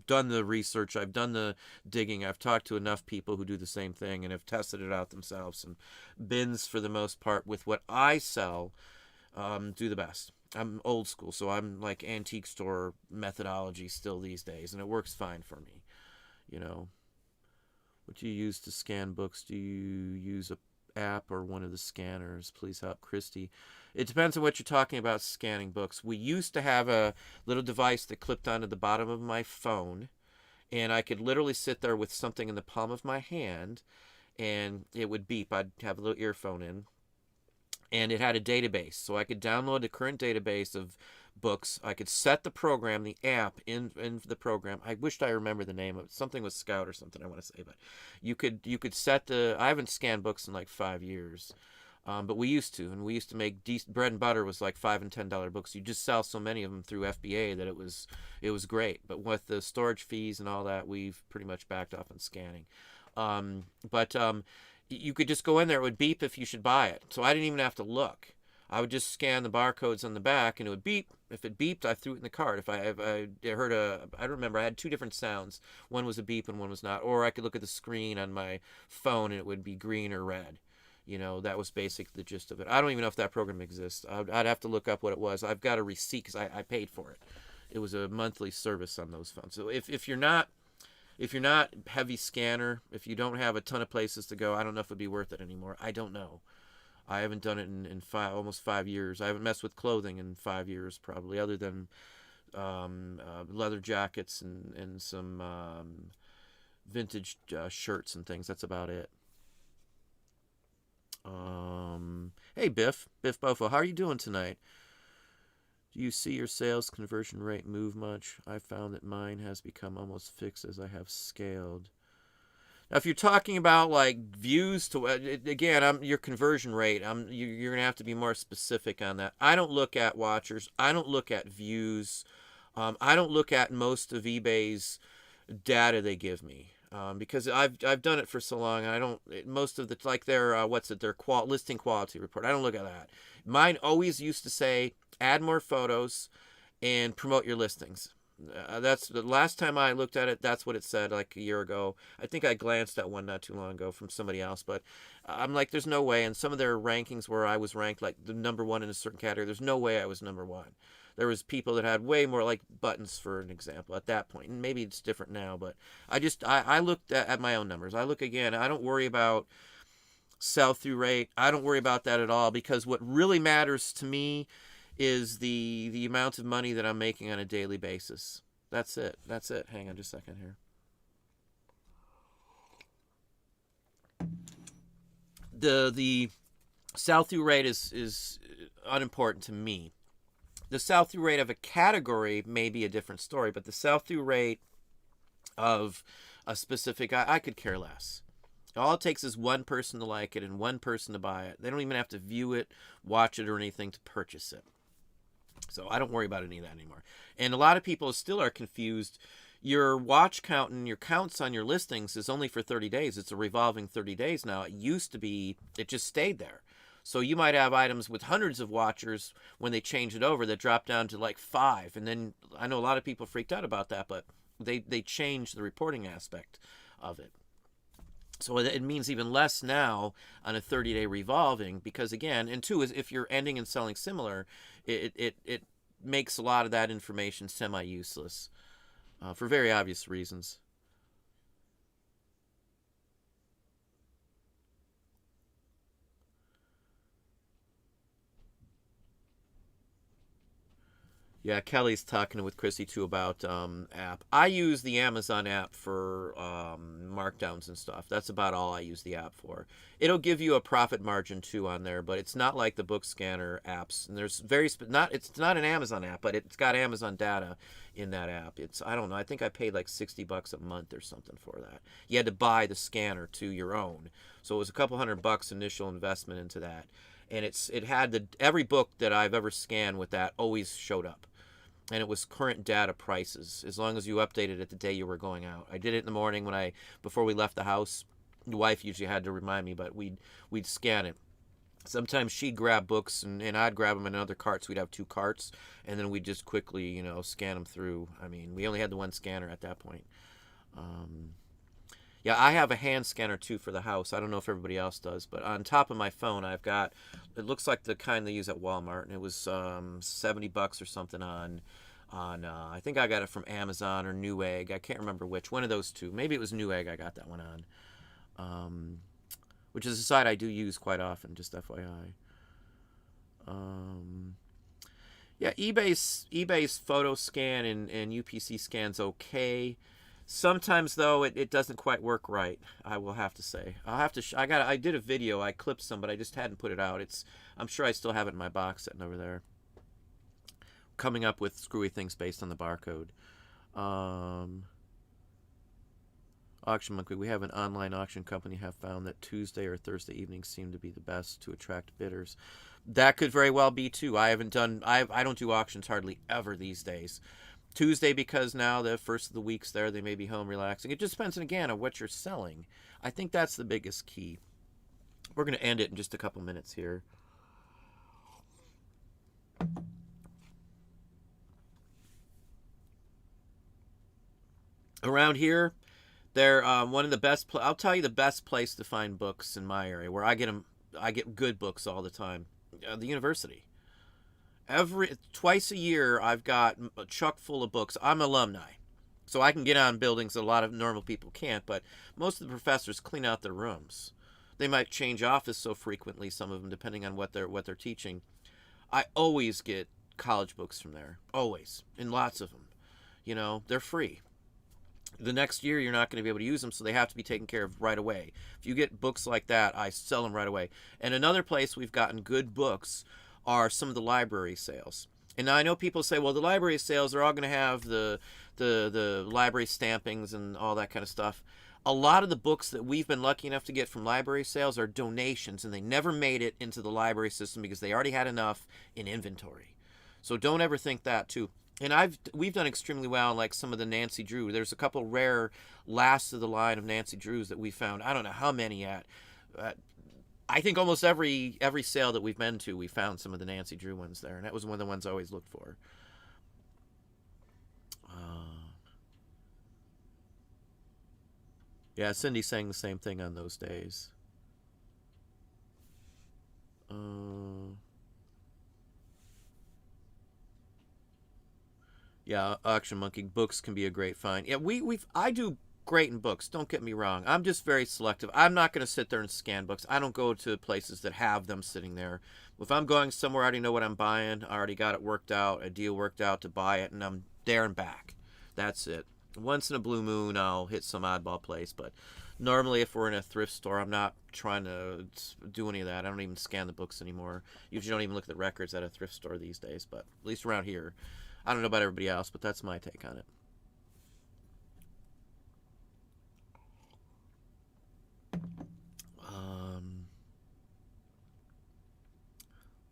done the research. I've done the digging. I've talked to enough people who do the same thing and have tested it out themselves. And bins, for the most part, with what I sell, do the best. I'm old school, so I'm like antique store methodology still these days, and it works fine for me. What do you use to scan books? Do you use a app or one of the scanners? Please help, Christy. It depends on what you're talking about scanning books. We used to have a little device that clipped onto the bottom of my phone, and I could literally sit there with something in the palm of my hand, and it would beep. I'd have a little earphone in, and it had a database, so I could download the current database of books. I could set the program, the app in the program. I wished I remember the name of it. Something with Scout or something I want to say, but you could set I haven't scanned books in like 5 years. But we used to, and we used to make bread and butter was like $5 and $10 books. You just sell so many of them through FBA that it was great. But with the storage fees and all that, we've pretty much backed off on scanning. But you could just go in there. It would beep if you should buy it. So I didn't even have to look. I would just scan the barcodes on the back, and it would beep. If it beeped, I threw it in the cart. If I heard I don't remember. I had 2 different sounds. One was a beep and one was not. Or I could look at the screen on my phone, and it would be green or red. That was basically the gist of it. I don't even know if that program exists. I'd have to look up what it was. I've got a receipt because I paid for it. It was a monthly service on those phones. So if you're not heavy scanner, if you don't have a ton of places to go, I don't know if it'd be worth it anymore. I don't know. I haven't done it in almost 5 years. I haven't messed with clothing in 5 years probably, other than leather jackets and some vintage shirts and things. That's about it. Hey Biff Bofo, how are you doing tonight? Do you see your sales conversion rate move much? I found that mine has become almost fixed as I have scaled. Now, if you're talking about like views to again, your conversion rate, you're gonna have to be more specific on that. I don't look at watchers. I don't look at views. I don't look at most of eBay's data they give me. Because I've done it for so long, and most of their listing quality report. I don't look at that. Mine always used to say add more photos and promote your listings. That's the last time I looked at it. That's what it said like a year ago. I think I glanced at one not too long ago from somebody else, but I'm like, there's no way. And some of their rankings where I was ranked like the number 1 in a certain category, there's no way I was number 1. There was people that had way more like buttons, for an example, at that point. And maybe it's different now, but I looked at my own numbers. I look again. I don't worry about sell-through rate. I don't worry about that at all, because what really matters to me is the amount of money that I'm making on a daily basis. That's it. Hang on just a second here. The sell-through rate is unimportant to me. The sell-through rate of a category may be a different story, but the sell-through rate of a specific, I could care less. All it takes is one person to like it and one person to buy it. They don't even have to view it, watch it, or anything to purchase it. So I don't worry about any of that anymore. And a lot of people still are confused. Your watch count and your counts on your listings is only for 30 days. It's a revolving 30 days now. It used to be, it just stayed there. So you might have items with hundreds of watchers when they change it over that drop down to like 5. And then I know a lot of people freaked out about that, but they changed the reporting aspect of it. So it means even less now on a 30-day revolving because, again, and two, is if you're ending and selling similar, it makes a lot of that information semi-useless for very obvious reasons. Yeah, Kelly's talking with Chrissy too about app. I use the Amazon app for markdowns and stuff. That's about all I use the app for. It'll give you a profit margin too on there, but it's not like the book scanner apps. And there's not it's not an Amazon app, but it's got Amazon data in that app. It's I don't know. I think I paid like $60 a month or something for that. You had to buy the scanner to your own, so it was a couple $100 initial investment into that. And it had every book that I've ever scanned with that always showed up, and it was current data prices as long as you updated it the day you were going out. I did it in the morning before we left the house. The wife usually had to remind me, but we'd scan it. Sometimes she'd grab books and I'd grab them in other carts. We'd have 2 carts, and then we'd just quickly scan them through. I mean, we only had the one scanner at that point. Um, yeah, I have a hand scanner too for the house. I don't know if everybody else does, but on top of my phone, I've got, it looks like the kind they use at Walmart, and it was $70 or something on I think I got it from Amazon or Newegg. I can't remember which one of those two. Maybe it was Newegg. I got that one on, which is a site I do use quite often. Just FYI. Um, yeah, eBay's photo scan and UPC scan's okay. Sometimes though it doesn't quite work right. I will have to say. I did a video. I clipped some, but I just hadn't put it out. I'm sure I still have it in my box sitting over there. Coming up with screwy things based on the barcode. Auction Monkey. We have an online auction company have found that Tuesday or Thursday evenings seem to be the best to attract bidders. That could very well be too. I don't do auctions hardly ever these days. Tuesday because now the first of the week's there, they may be home relaxing. It just depends again on what you're selling. I think that's the biggest key. We're going to end it in just a couple minutes here. Around here, they're one of the best. I'll tell you the best place to find books in my area, where I get them. I get good books all the time. The university. Twice a year, I've got a chuck full of books. I'm alumni, so I can get on buildings that a lot of normal people can't. But most of the professors clean out their rooms. They might change office so frequently, some of them, depending on what they're teaching. I always get college books from there, always, and lots of them. They're free. The next year you're not going to be able to use them, so they have to be taken care of right away. If you get books like that, I sell them right away. And another place we've gotten good books are some of the library sales. And now I know people say, well, the library sales are all going to have the library stampings and all that kind of stuff. A lot of the books that we've been lucky enough to get from library sales are donations, and they never made it into the library system because they already had enough in inventory. So don't ever think that too. And we've done extremely well, like some of the Nancy Drew. There's a couple rare last of the line of Nancy Drews that we found. I don't know how many at. I think almost every sale that we've been to, we found some of the Nancy Drew ones there, and that was one of the ones I always looked for. Yeah, Cindy's saying the same thing on those days. Yeah, Auction Monkey books can be a great find. Yeah, I do great in books. Don't get me wrong. I'm just very selective. I'm not going to sit there and scan books. I don't go to places that have them sitting there. If I'm going somewhere, I already know what I'm buying. I already got it worked out, a deal worked out to buy it, and I'm there and back. That's it. Once in a blue moon, I'll hit some oddball place, but normally if we're in a thrift store, I'm not trying to do any of that. I don't even scan the books anymore. Usually don't even look at the records at a thrift store these days, but at least around here. I don't know about everybody else, but that's my take on it.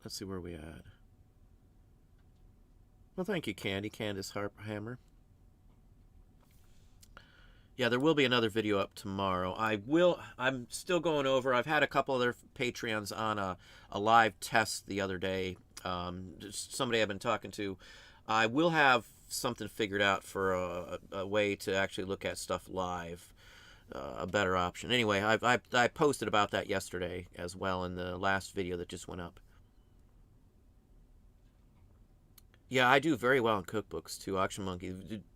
Let's see where we at. Well, thank you, Candace Hammer. Yeah, there will be another video up tomorrow. I'm still going over. I've had a couple other Patreons on a live test the other day. Just somebody I've been talking to. I will have something figured out for a way to actually look at stuff live. A better option. Anyway, I posted about that yesterday as well in the last video that just went up. Yeah, I do very well in cookbooks too. Auction Monkey,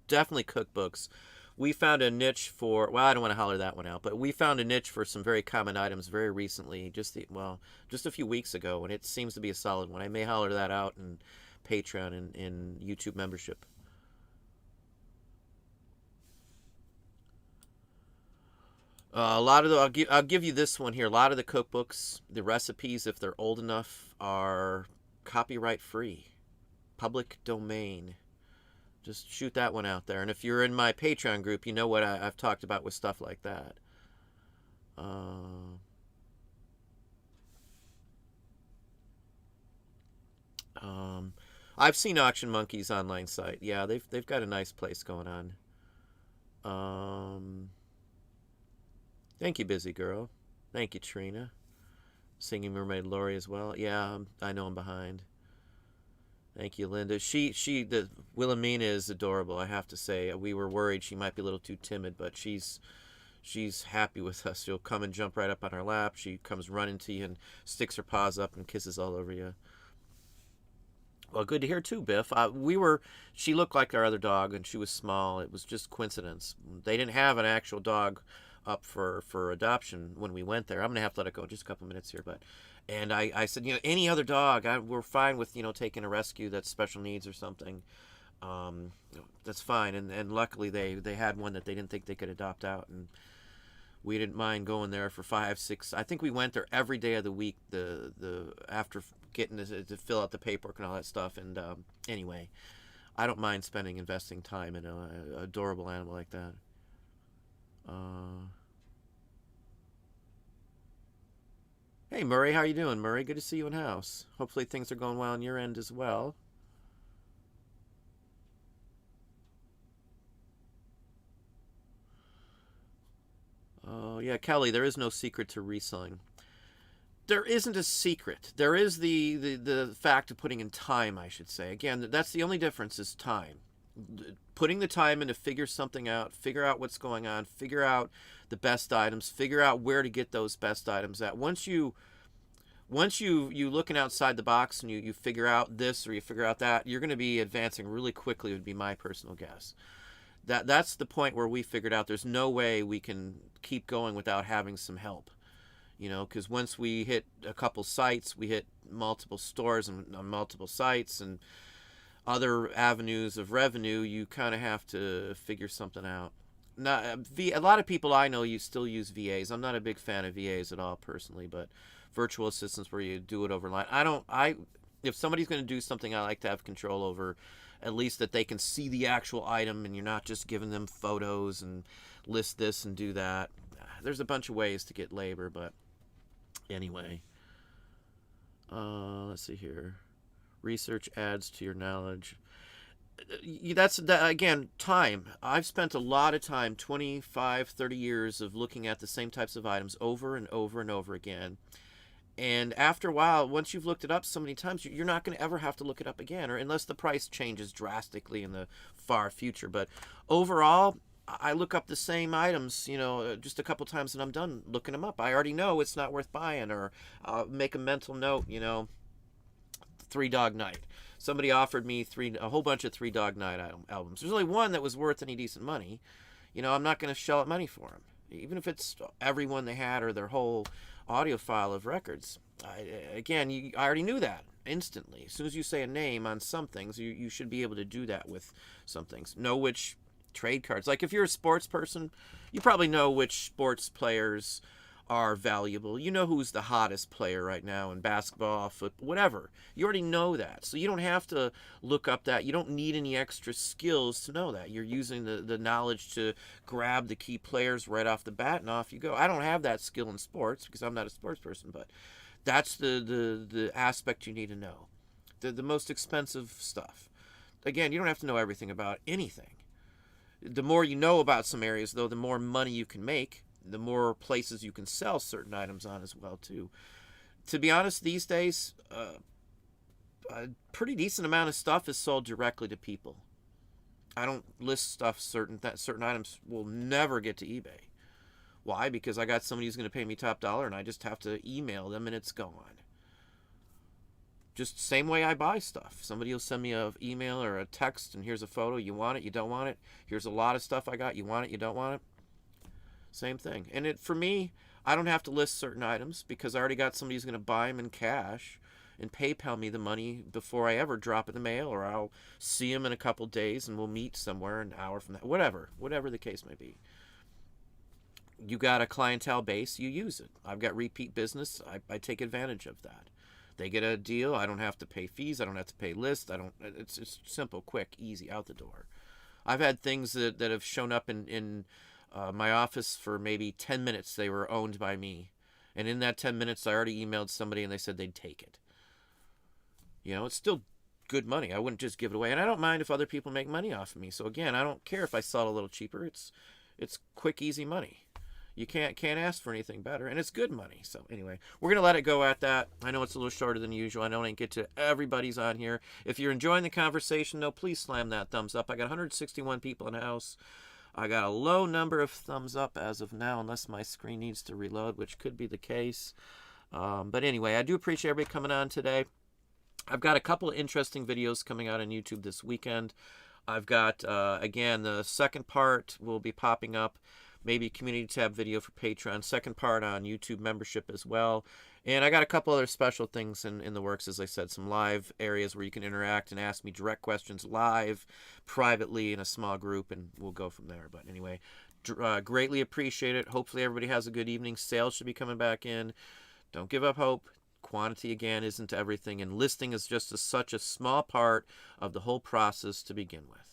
definitely cookbooks. We found a niche for, well, I don't want to holler that one out, but we found a niche for some very common items very recently, just a few weeks ago, and it seems to be a solid one. I may holler that out in Patreon and in YouTube membership. A lot of I'll give you this one here. A lot of the cookbooks, the recipes, if they're old enough, are copyright free, public domain. Just shoot that one out there. And if you're in my Patreon group, you know what I've talked about with stuff like that. I've seen Auction Monkey's online site. Yeah, they've got a nice place going on. Thank you, Busy Girl. Thank you, Trina. Singing Mermaid Lori as well. Yeah, I know I'm behind. Thank you, Linda. The Wilhelmina is adorable, I have to say. We were worried she might be a little too timid, but she's happy with us. She'll come and jump right up on our lap. She comes running to you and sticks her paws up and kisses all over you. Well, good to hear too, Biff. She looked like our other dog, and she was small. It was just coincidence. They didn't have an actual dog up for adoption when we went there. I'm gonna have to let it go in just a couple minutes here, and I said, any other dog, we're fine with taking a rescue that's special needs or something. That's fine. And luckily they had one that they didn't think they could adopt out, and we didn't mind going there for 5, 6. I think we went there every day of the week. The after getting to fill out the paperwork and all that stuff. And anyway, I don't mind investing time in an adorable animal like that. Hey Murray, how you doing, Murray? Good to see you in house. Hopefully things are going well on your end as well. Oh yeah, Kelly, there is no secret to reselling. There isn't a secret. There is the fact of putting in time, I should say. Again, that's the only difference, is time. Putting the time in to figure something out, figure out what's going on, figure out the best items, figure out where to get those best items at. Once you looking outside the box and you figure out this or you figure out that, you're going to be advancing really quickly, would be my personal guess. That's the point where we figured out there's no way we can keep going without having some help. Because once we hit a couple sites, we hit multiple stores and on multiple sites and other avenues of revenue, you kind of have to figure something out. A lot of people I know still use VAs. I'm not a big fan of VAs at all personally, but virtual assistants where you do it over line. If somebody's going to do something, I like to have control over, at least that they can see the actual item and you're not just giving them photos and list this and do that. There's a bunch of ways to get labor, but anyway. Let's see here. Research adds to your knowledge. That's again, time. I've spent a lot of time, 25, 30 years of looking at the same types of items over and over and over again. And after a while, once you've looked it up so many times, you're not going to ever have to look it up again, or unless the price changes drastically in the far future. But overall, I look up the same items, just a couple times and I'm done looking them up. I already know it's not worth buying, or I'll make a mental note, Three Dog Night. Somebody offered me a whole bunch of Three Dog Night albums. There's only one that was worth any decent money. I'm not going to shell out money for them, even if it's every one they had or their whole audio file of records. I already knew that instantly. As soon as you say a name on some things, you should be able to do that with some things. Know which trade cards. Like if you're a sports person, you probably know which sports players are valuable. You know who's the hottest player right now in basketball, football, whatever. You already know that. So you don't have to look up that. You don't need any extra skills to know that. You're using the knowledge to grab the key players right off the bat and off you go. I don't have that skill in sports because I'm not a sports person, but That's the aspect you need to know. The most expensive stuff. Again, you don't have to know everything about anything. The more you know about some areas, though, the more money you can make, the more places you can sell certain items on as well, too. To be honest, these days, a pretty decent amount of stuff is sold directly to people. I don't list stuff certain items will never get to eBay. Why? Because I got somebody who's going to pay me top dollar, and I just have to email them, and it's gone. Just same way I buy stuff. Somebody will send me an email or a text, and here's a photo. You want it? You don't want it? Here's a lot of stuff I got. You want it? You don't want it? Same thing. And for me, I don't have to list certain items because I already got somebody who's going to buy them in cash and PayPal me the money before I ever drop it in the mail, or I'll see them in a couple days and we'll meet somewhere an hour from that. Whatever the case may be. You got a clientele base, you use it. I've got repeat business. I take advantage of that. They get a deal. I don't have to pay fees. I don't have to pay lists. It's simple, quick, easy, out the door. I've had things that have shown up in my office for maybe 10 minutes. They were owned by me. And in that 10 minutes, I already emailed somebody and they said they'd take it. It's still good money. I wouldn't just give it away. And I don't mind if other people make money off of me. So again, I don't care if I sell it a little cheaper. It's quick, easy money. You can't ask for anything better, and it's good money. So anyway, we're going to let it go at that. I know it's a little shorter than usual. I know I didn't get to everybody's on here. If you're enjoying the conversation, though, please slam that thumbs up. I got 161 people in the house. I got a low number of thumbs up as of now, unless my screen needs to reload, which could be the case. But anyway, I do appreciate everybody coming on today. I've got a couple of interesting videos coming out on YouTube this weekend. I've got, again, the second part will be popping up. Maybe community tab video for Patreon. Second part on YouTube membership as well. And I got a couple other special things in the works, as I said. Some live areas where you can interact and ask me direct questions live, privately, in a small group, and we'll go from there. But anyway, greatly appreciate it. Hopefully everybody has a good evening. Sales should be coming back in. Don't give up hope. Quantity, again, isn't everything. And listing is just such a small part of the whole process to begin with.